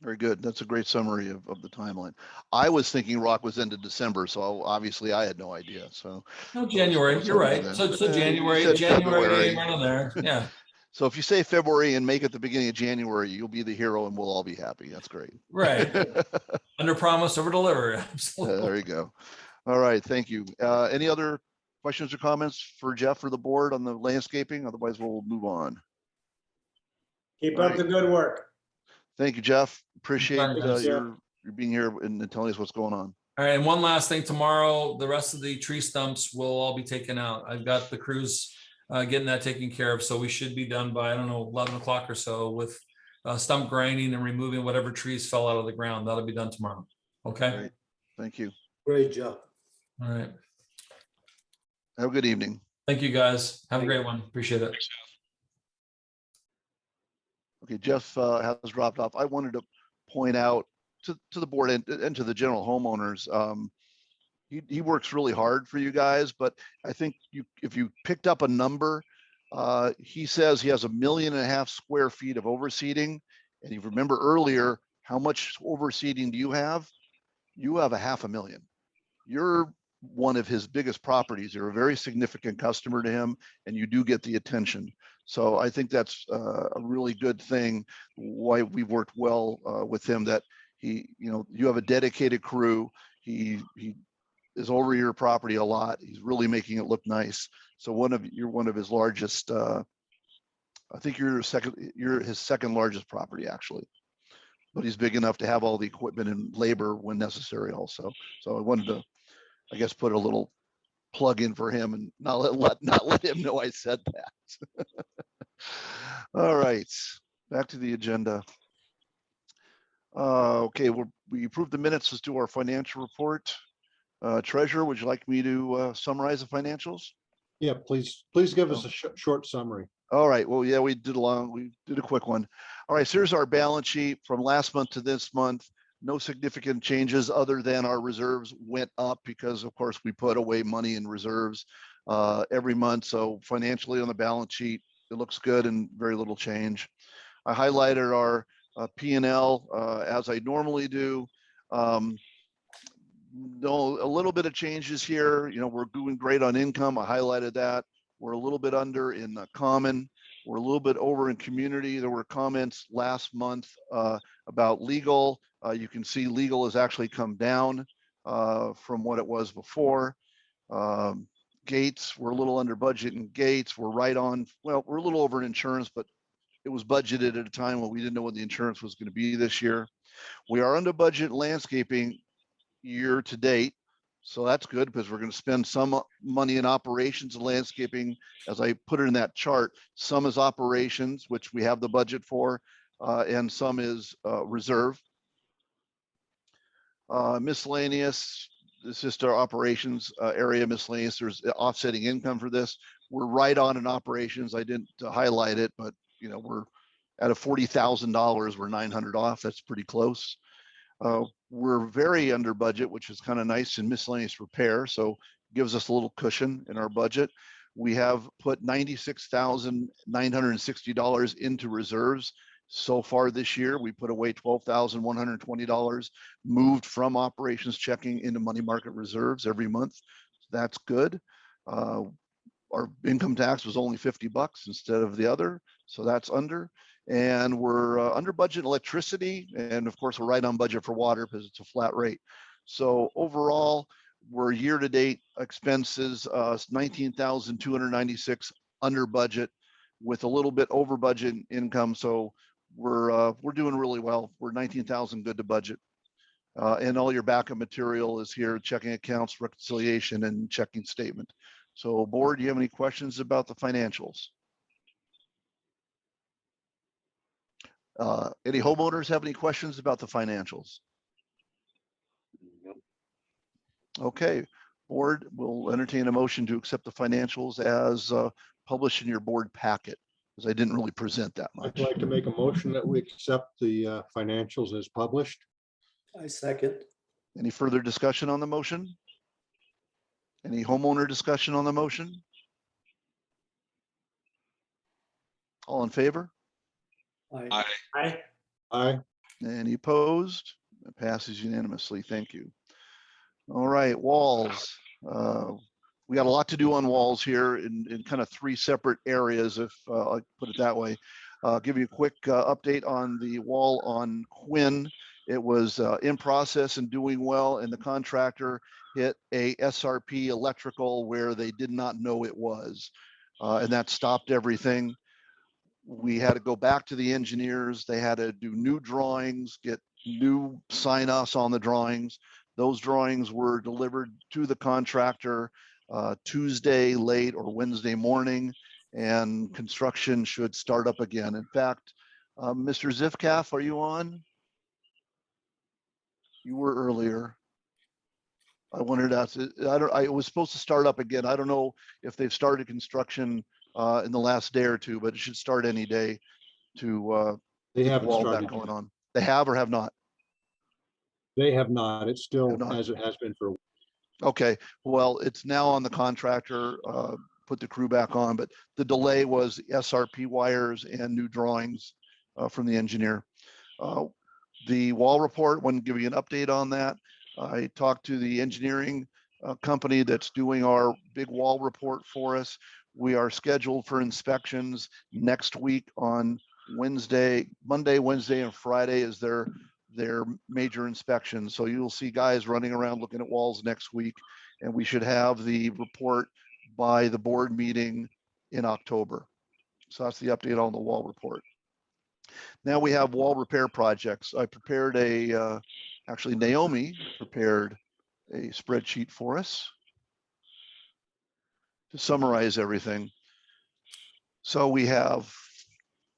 Very good. That's a great summary of the timeline. I was thinking rock was into December, so obviously I had no idea. So No, January, you're right. then. So You January, said January, February. right on there. Yeah. So if you say February and make it the beginning of January, you'll be the hero and we'll all be happy. That's great. Right. Under promise, over deliver. Absolutely. There you go. All right, thank you. Any other questions or comments for Jeff or the board on the landscaping? Otherwise, we'll move on. Keep All up right. the good work. Thank you, Jeff. Appreciate Thank you, your being here and telling us what's going on. All right, and one last thing, tomorrow, the rest of the tree stumps will all be taken out. I've got the crews getting that taken care of, so we should be done by, I don't know, 11 o'clock or so with stump grinding and removing whatever trees fell out of the ground. That'll be done tomorrow. Okay. Great. Thank you. Great job. All right. Have a good evening. Thank you, guys. Have a great one. Appreciate it. Okay, Jeff has dropped off. I wanted to point out to the board and to the general homeowners, he works really hard for you guys, but I think if you picked up a number, he says he has 1.5 million square feet of overseeding. And you remember earlier, how much overseeding do you have? You have 500,000. You're one of his biggest properties. You're a very significant customer to him, and you do get the attention. So I think that's a really good thing, why we've worked well with him, that you have a dedicated crew. He is over your property a lot. He's really making it look nice. So you're one of his largest, I think you're his second largest property actually, but he's big enough to have all the equipment and labor when necessary also. So I wanted to, I guess, put a little plug in for him and not let him know I said that. All right, back to the agenda. Okay, we approved the minutes. Let's do our financial report. Treasurer, would you like me to summarize the financials? Yeah, please give us a short summary. All right, well, yeah, we did a quick one. All right, so here's our balance sheet from last month to this month. No significant changes other than our reserves went up because, of course, we put away money in reserves every month. So financially on the balance sheet, it looks good and very little change. I highlighted our P&L as I normally do. No, a little bit of changes here. We're doing great on income. I highlighted that. We're a little bit under in common. We're a little bit over in community. There were comments last month about legal. You can see legal has actually come down from what it was before. Gates, we're a little under budget in gates. We're right on, well, we're a little over in insurance, but it was budgeted at a time when we didn't know what the insurance was going to be this year. We are under budget landscaping year to date. So that's good because we're going to spend some money in operations and landscaping. As I put it in that chart, some is operations, which we have the budget for, and some is reserve. Miscellaneous, this is just our operations area miscellaneous. There's offsetting income for this. We're right on in operations. I didn't highlight it, but we're at a $40,000, we're 900 off. That's pretty close. We're very under budget, which is kind of nice in miscellaneous repair. So gives us a little cushion in our budget. We have put $96,960 into reserves so far this year. We put away $12,120, moved from operations checking into money market reserves every month. That's good. Our income tax was only $50 instead of the other. So that's under. And we're under budget electricity. And of course, we're right on budget for water because it's a flat rate. So overall, we're year-to-date expenses, 19,296 under budget with a little bit over budget income. So we're doing really well. We're 19,000 good to budget. And all your backup material is here, checking accounts, reconciliation, and checking statement. So board, do you have any questions about the financials? Any homeowners have any questions about the financials? Okay, board will entertain a motion to accept the financials as published in your board packet. because I didn't really present that I'd much. like to make a motion that we accept the financials as published. I second. Any further discussion on the motion? Any homeowner discussion on the motion? All in favor? I, I, Aye. Any opposed? It passes unanimously. Thank you. All right, walls. We got a lot to do on walls here in kind of three separate areas, if I put it that way. Give you a quick update on the wall on Quinn. It was in process and doing well, and the contractor hit a SRP electrical where they did not know it was, and that stopped everything. We had to go back to the engineers. They had to do new drawings, get new sign-offs on the drawings. Those drawings were delivered to the contractor Tuesday late or Wednesday morning, and construction should start up again. In fact, Mr. Zifkaf, are you on? You were earlier. I wondered it was supposed to start up again. I don't know if they've started construction in the last day or two, but it should start any day to They get the haven't wall started back going yet. on. They have or have not? They have not. It's still Have not. as it has been for a while. Okay, well, it's now on the contractor, put the crew back on, but the delay was SRP wires and new drawings from the engineer. The wall report, want to give you an update on that. I talked to the engineering company that's doing our big wall report for us. We are scheduled for inspections next week on Monday, Wednesday, and Friday is their major inspections. So you'll see guys running around looking at walls next week, and we should have the report by the board meeting in October. So that's the update on the wall report. Now we have wall repair projects. I prepared actually Naomi prepared a spreadsheet for us to summarize everything. So we have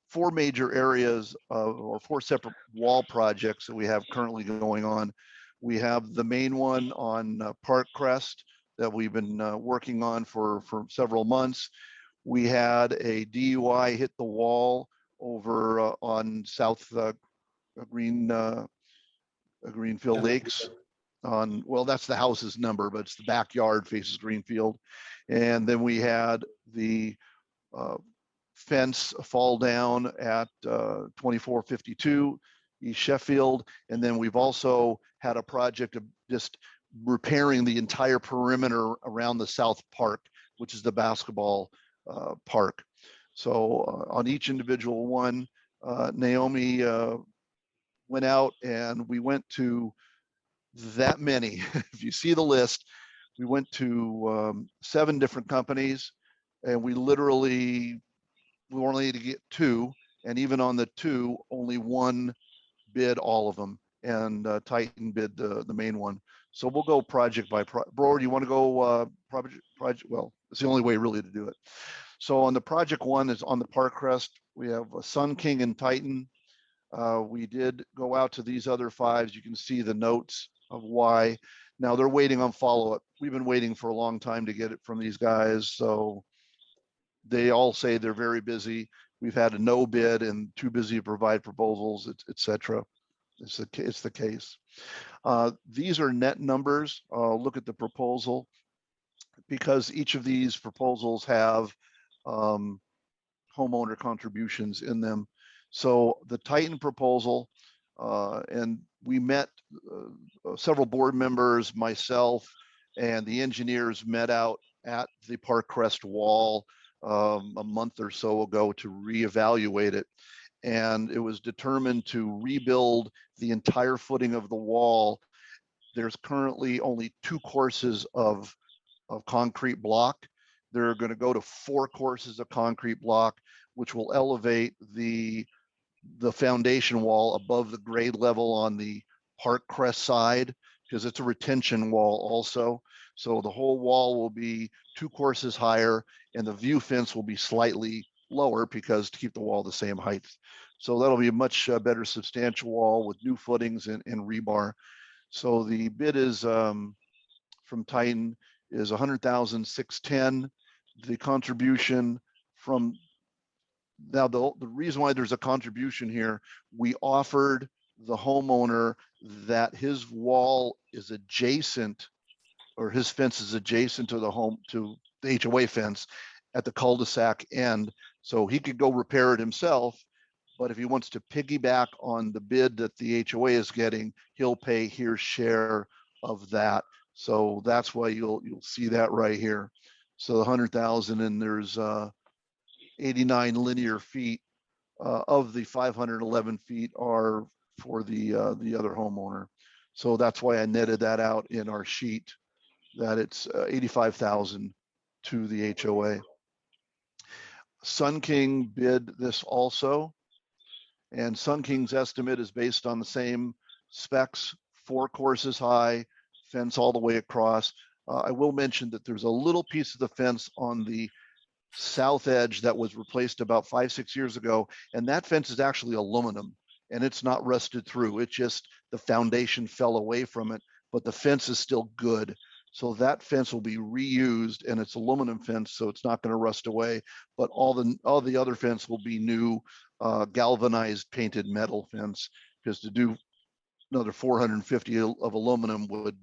four major areas or four separate wall projects that we have currently going on. We have the main one on Park Crest that we've been working on for several months. We had a DUI hit the wall over on South Greenfield Lakes. Well, that's the house's number, but it's the backyard faces Greenfield. And then we had the fence fall down at 2452 East Sheffield. And then we've also had a project of just repairing the entire perimeter around the South Park, which is the basketball park. So on each individual one, Naomi went out and we went to that many. If you see the list, we went to 7 different companies, and we literally were only to get 2, and even on the 2, only one bid all of them, and Titan bid the main one. So we'll go project by project. Bro, do you want to go project? Well, it's the only way really to do it. So on the project one is on the Park Crest. We have Sun King and Titan. We did go out to these other 5s. You can see the notes of why. Now they're waiting on follow-up. We've been waiting for a long time to get it from these guys. So they all say they're very busy. We've had a no bid and too busy to provide proposals, et cetera. It's the case. These are net numbers. Look at the proposal, because each of these proposals have homeowner contributions in them. So the Titan proposal, and we met several board members, myself, and the engineers met out at the Park Crest wall a month or so ago to reevaluate it. And it was determined to rebuild the entire footing of the wall. There's currently only 2 courses of concrete block. They're going to go to 4 courses of concrete block, which will elevate the foundation wall above the grade level on the Park Crest side, because it's a retention wall also. So the whole wall will be 2 courses higher, and the view fence will be slightly lower because to keep the wall the same height. So that'll be a much better substantial wall with new footings and rebar. So the bid is from Titan is 100,610. The contribution from now the reason why there's a contribution here, we offered the homeowner that his wall is adjacent, or his fence is adjacent to the HOA fence at the cul-de-sac end. So he could go repair it himself, but if he wants to piggyback on the bid that the HOA is getting, he'll pay his share of that. So that's why you'll see that right here. So the 100,000, and there's 89 linear feet of the 511 feet are for the other homeowner. So that's why I netted that out in our sheet, that it's 85,000 to the HOA. Sun King bid this also, and Sun King's estimate is based on the same specs, 4 courses high, fence all the way across. I will mention that there's a little piece of the fence on the south edge that was replaced about 5-6 years ago, and that fence is actually aluminum, and it's not rusted through. It just, the foundation fell away from it, but the fence is still good. So that fence will be reused, and it's aluminum fence, so it's not going to rust away. But all the other fence will be new galvanized painted metal fence, because to do another 450 of aluminum would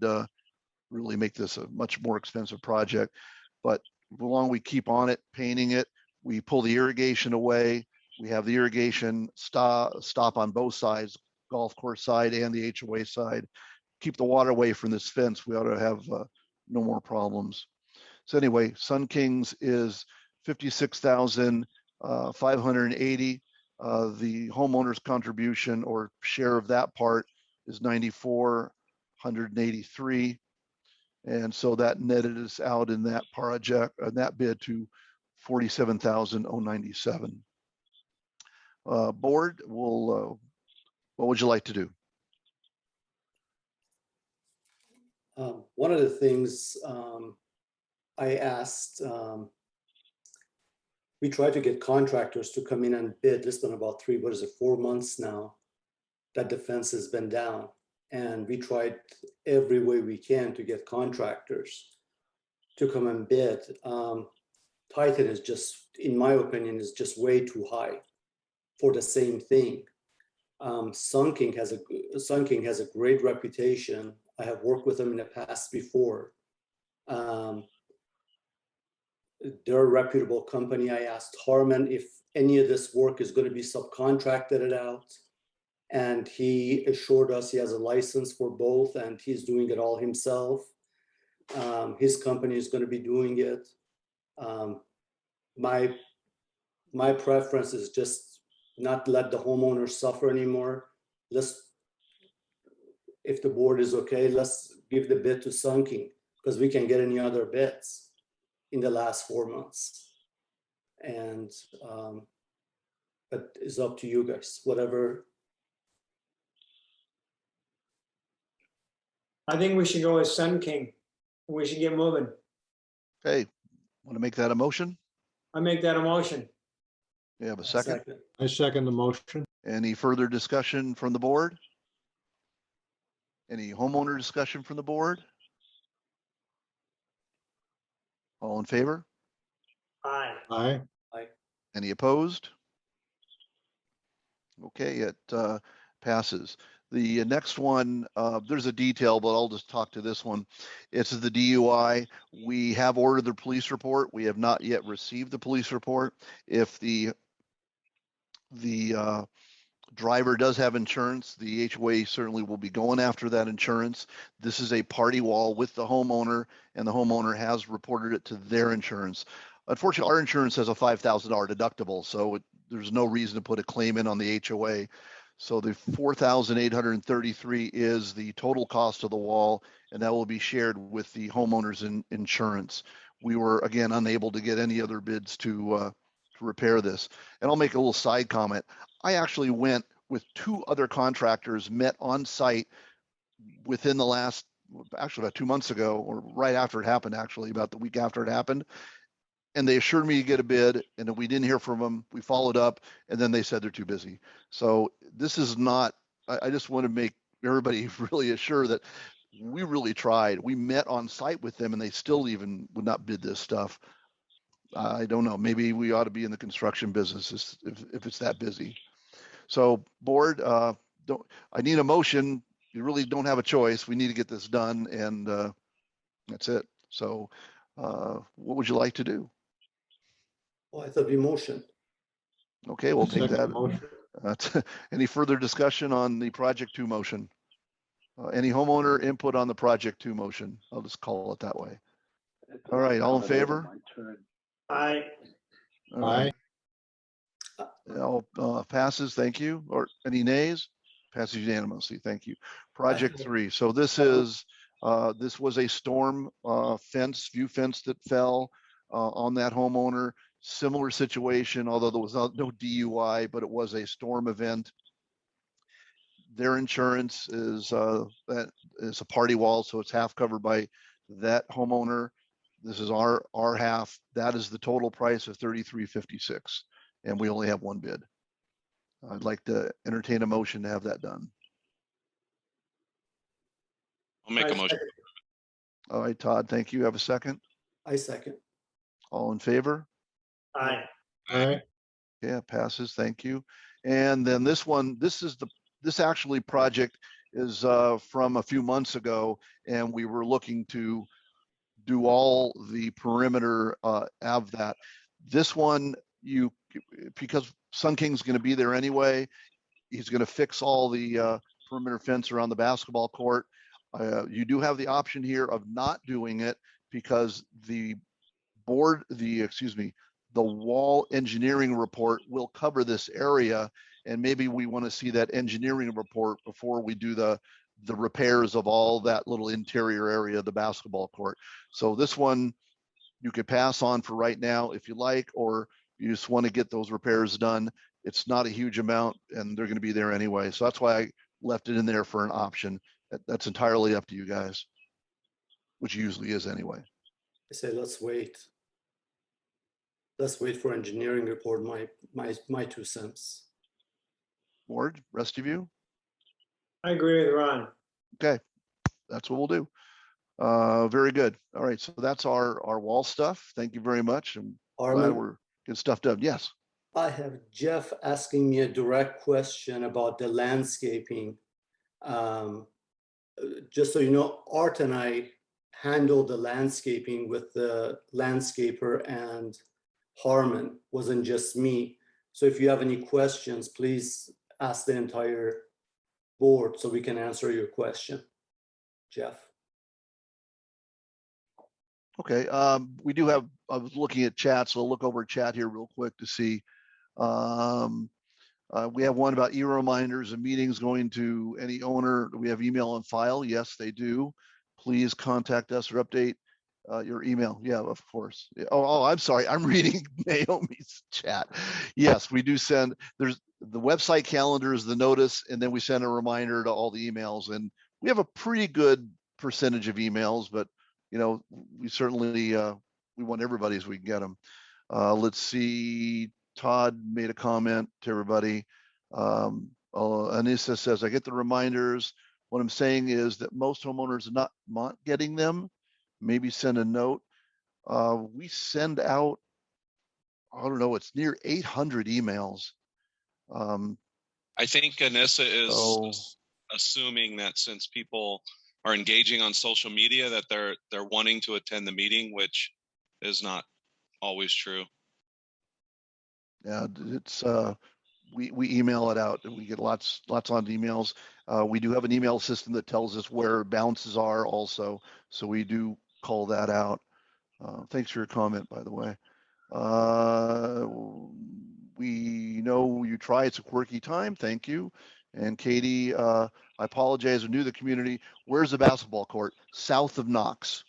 really make this a much more expensive project. But the longer we keep on it, painting it, we pull the irrigation away. We have the irrigation stop on both sides, golf course side and the HOA side. Keep the water away from this fence. We ought to have no more problems. So anyway, Sun King's is 56,580. The homeowner's contribution or share of that part is 9,483. And so that netted us out in that project, that bid, to 47,097. Board, what would you like to do? One of the things I asked, we tried to get contractors to come in and bid. It's been about 4 months now that the fence has been down. And we tried every way we can to get contractors to come and bid. Titan is just, in my opinion, is just way too high for the same thing. Sun King has a great reputation. I have worked with them in the past before. They're a reputable company. I asked Harmon if any of this work is going to be subcontracted out. And he assured us he has a license for both, and he's doing it all himself. His company is going to be doing it. My preference is just not let the homeowner suffer anymore. If the board is okay, let's give the bid to Sun King, because we can get any other bids in the last 4 months. And but it's up to you guys, whatever. I think we should go with Sun King. We should get moving. Okay, want to make that a motion? I make that a motion. You have a second? I second the motion. Any further discussion from the board? Any homeowner discussion from the board? All in favor? Aye. Aye. Any opposed? Okay, it passes. The next one, there's a detail, but I'll just talk to this one. It's the DUI. We have ordered the police report. We have not yet received the police report. If the driver does have insurance, the HOA certainly will be going after that insurance. This is a party wall with the homeowner, and the homeowner has reported it to their insurance. Unfortunately, our insurance has a $5,000 deductible, so there's no reason to put a claim in on the HOA. So the 4,833 is the total cost of the wall, and that will be shared with the homeowner's insurance. We were, again, unable to get any other bids to repair this. And I'll make a little side comment. I actually went with 2 other contractors, met on site within the last, actually about 2 months ago, or right after it happened, actually, about the week after it happened. And they assured me to get a bid, and if we didn't hear from them, we followed up, and then they said they're too busy. So this is not, I just want to make everybody really assure that we really tried. We met on site with them, and they still even would not bid this stuff. I don't know. Maybe we ought to be in the construction business if it's that busy. So board, I need a motion. You really don't have a choice. We need to get this done, and that's it. So what would you like to do? Well, I thought we motion. Okay, we'll take Second that. motion. Any further discussion on the project 2 motion? Any homeowner input on the project 2 motion? I'll just call it that way. All right, all in favor? I, All right. Aye. All passes, thank you. Or any nays? Passes unanimously, thank you. Project 3. So this is, this was a storm view fence that fell on that homeowner. Similar situation, although there was no DUI, but it was a storm event. Their insurance is that is a party wall, so it's half covered by that homeowner. This is our half. That is the total price of $33.56, and we only have one bid. I'd like to entertain a motion to have that done. I'll make a I motion. second. All right, Todd, thank you. Have a second? I second. All in favor? Aye. Aye. Yeah, passes. Thank you. And then this one, this actually project is from a few months ago, and we were looking to do all the perimeter of that. This one, because Sun King's going to be there anyway, he's going to fix all the perimeter fence around the basketball court. You do have the option here of not doing it because the wall engineering report will cover this area, and maybe we want to see that engineering report before we do the repairs of all that little interior area of the basketball court. So this one you could pass on for right now if you like, or you just want to get those repairs done. It's not a huge amount and they're going to be there anyway. So that's why I left it in there for an option. That's entirely up to you guys, which usually is anyway. I say, let's wait. Let's wait for engineering report, my 2 cents. Board, rest of you? I agree with Ron. Okay, that's what we'll do. Very good. All right, so that's our wall stuff. Thank you very much. I'm glad Armin, we're getting stuff done. Yes. I have Jeff asking me a direct question about the landscaping. Just so you know, Art and I handled the landscaping with the landscaper, and Harmon, wasn't just me. So if you have any questions, please ask the entire board so we can answer your question. Jeff. Okay, we do have, I was looking at chat, so I'll look over chat here real quick to see. We have one about e-reminders and meetings going to any owner. Do we have email on file? Yes, they do. Please contact us or update your email. Yeah, of course. Oh, I'm sorry. I'm reading Naomi's chat. Yes, we do send, there's the website calendar is the notice, and then we send a reminder to all the emails. And we have a pretty good percentage of emails, but you know, we certainly, we want everybody as we can get them. Let's see. Todd made a comment to everybody. Anissa says, I get the reminders. What I'm saying is that most homeowners are not getting them. Maybe send a note. We send out, I don't know, it's near 800 emails. I think Anissa is assuming that since people are engaging on social media, that they're wanting to attend the meeting, which is not always true. Yeah, it's we email it out and we get lots on emails. We do have an email system that tells us where bounces are also, so we do call that out. Thanks for your comment, by the way. We know you try. It's a quirky time. Thank you. And Katie, I apologize. I'm new to the community. Where's the basketball court? South of Knox.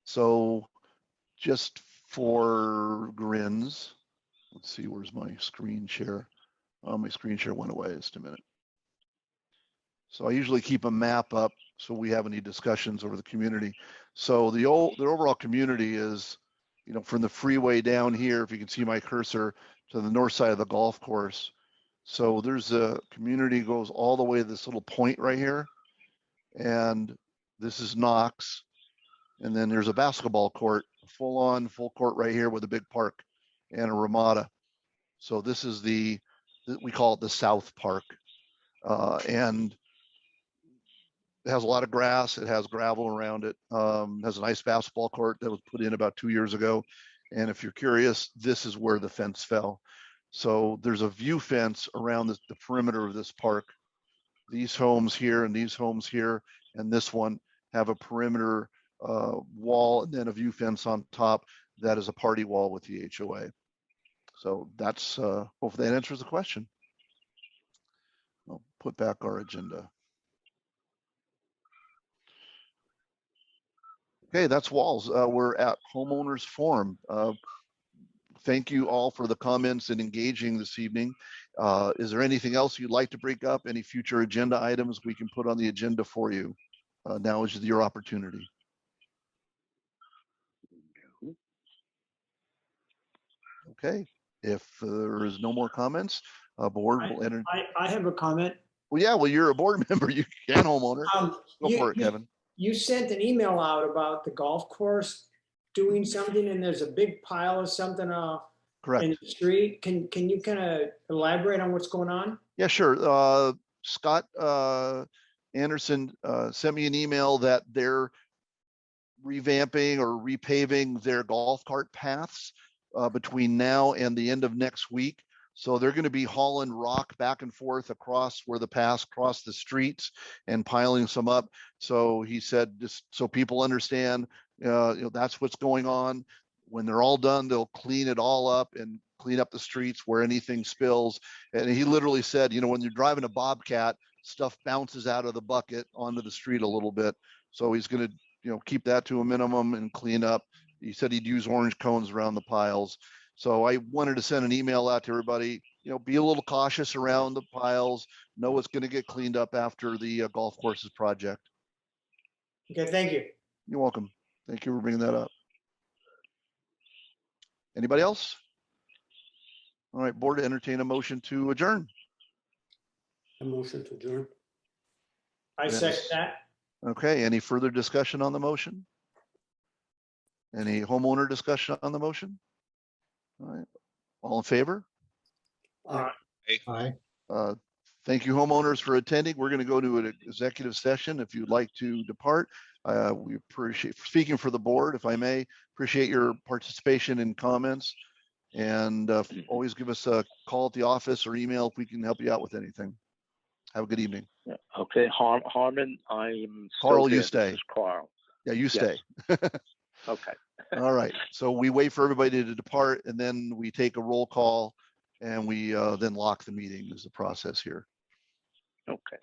So just for grins, let's see, where's my screen share? Oh, my screen share went away. Just a minute. So I usually keep a map up so we have any discussions over the community. So the overall community is, you know, from the freeway down here, if you can see my cursor, to the north side of the golf course. So there's a community goes all the way to this little point right here. And this is Knox. And then there's a basketball court full court right here with a big park and a ramada. So this is we call it the South Park. And it has a lot of grass. It has gravel around it. Has a nice basketball court that was put in about 2 years ago. And if you're curious, this is where the fence fell. So there's a view fence around the perimeter of this park. These homes here and these homes here and this one have a perimeter wall and then a view fence on top that is a party wall with the HOA. So that's hopefully that answers the question. I'll put back our agenda. Okay, that's Walls. We're at Homeowners Forum. Thank you all for the comments and engaging this evening. Is there anything else you'd like to bring up? Any future agenda items we can put on the agenda for you? Now is your opportunity. Okay, if there is no more comments, board will enter. I have a comment. Well, yeah, well, you're a board member. You can, homeowner. Go for it, Kevin. You sent an email out about the golf course doing something, and there's a big pile of something Correct. in the street. Can you kind of elaborate on what's going on? Yeah, sure. Scott Anderson sent me an email that they're revamping or repaving their golf cart paths between now and the end of next week. So they're going to be hauling rock back and forth across where the paths cross the streets and piling some up. So he said, just so people understand, that's what's going on. When they're all done, they'll clean it all up and clean up the streets where anything spills. And he literally said, when you're driving a Bobcat, stuff bounces out of the bucket onto the street a little bit. So he's going to, keep that to a minimum and clean up. He said he'd use orange cones around the piles. So I wanted to send an email out to everybody, be a little cautious around the piles, know it's going to get cleaned up after the golf courses project. Okay, thank you. You're welcome. Thank you for bringing that up. Anybody else? All right, board to entertain a motion to adjourn. A motion to adjourn. I second that. Okay, any further discussion on the motion? Any homeowner discussion on the motion? All right, all in favor? Aye. Aye. Thank you, homeowners, for attending. We're going to go to an executive session. If you'd like to depart, we appreciate, speaking for the board, if I may, appreciate your participation and comments. And always give us a call at the office or email if we can help you out with anything. Have a good evening. Yeah. Okay, Harmon, I'm Carl, still you there. stay. This is Carl. Yeah, you stay. Okay. All right. So we wait for everybody to depart and then we take a roll call and we then lock the meeting is the process here. Okay.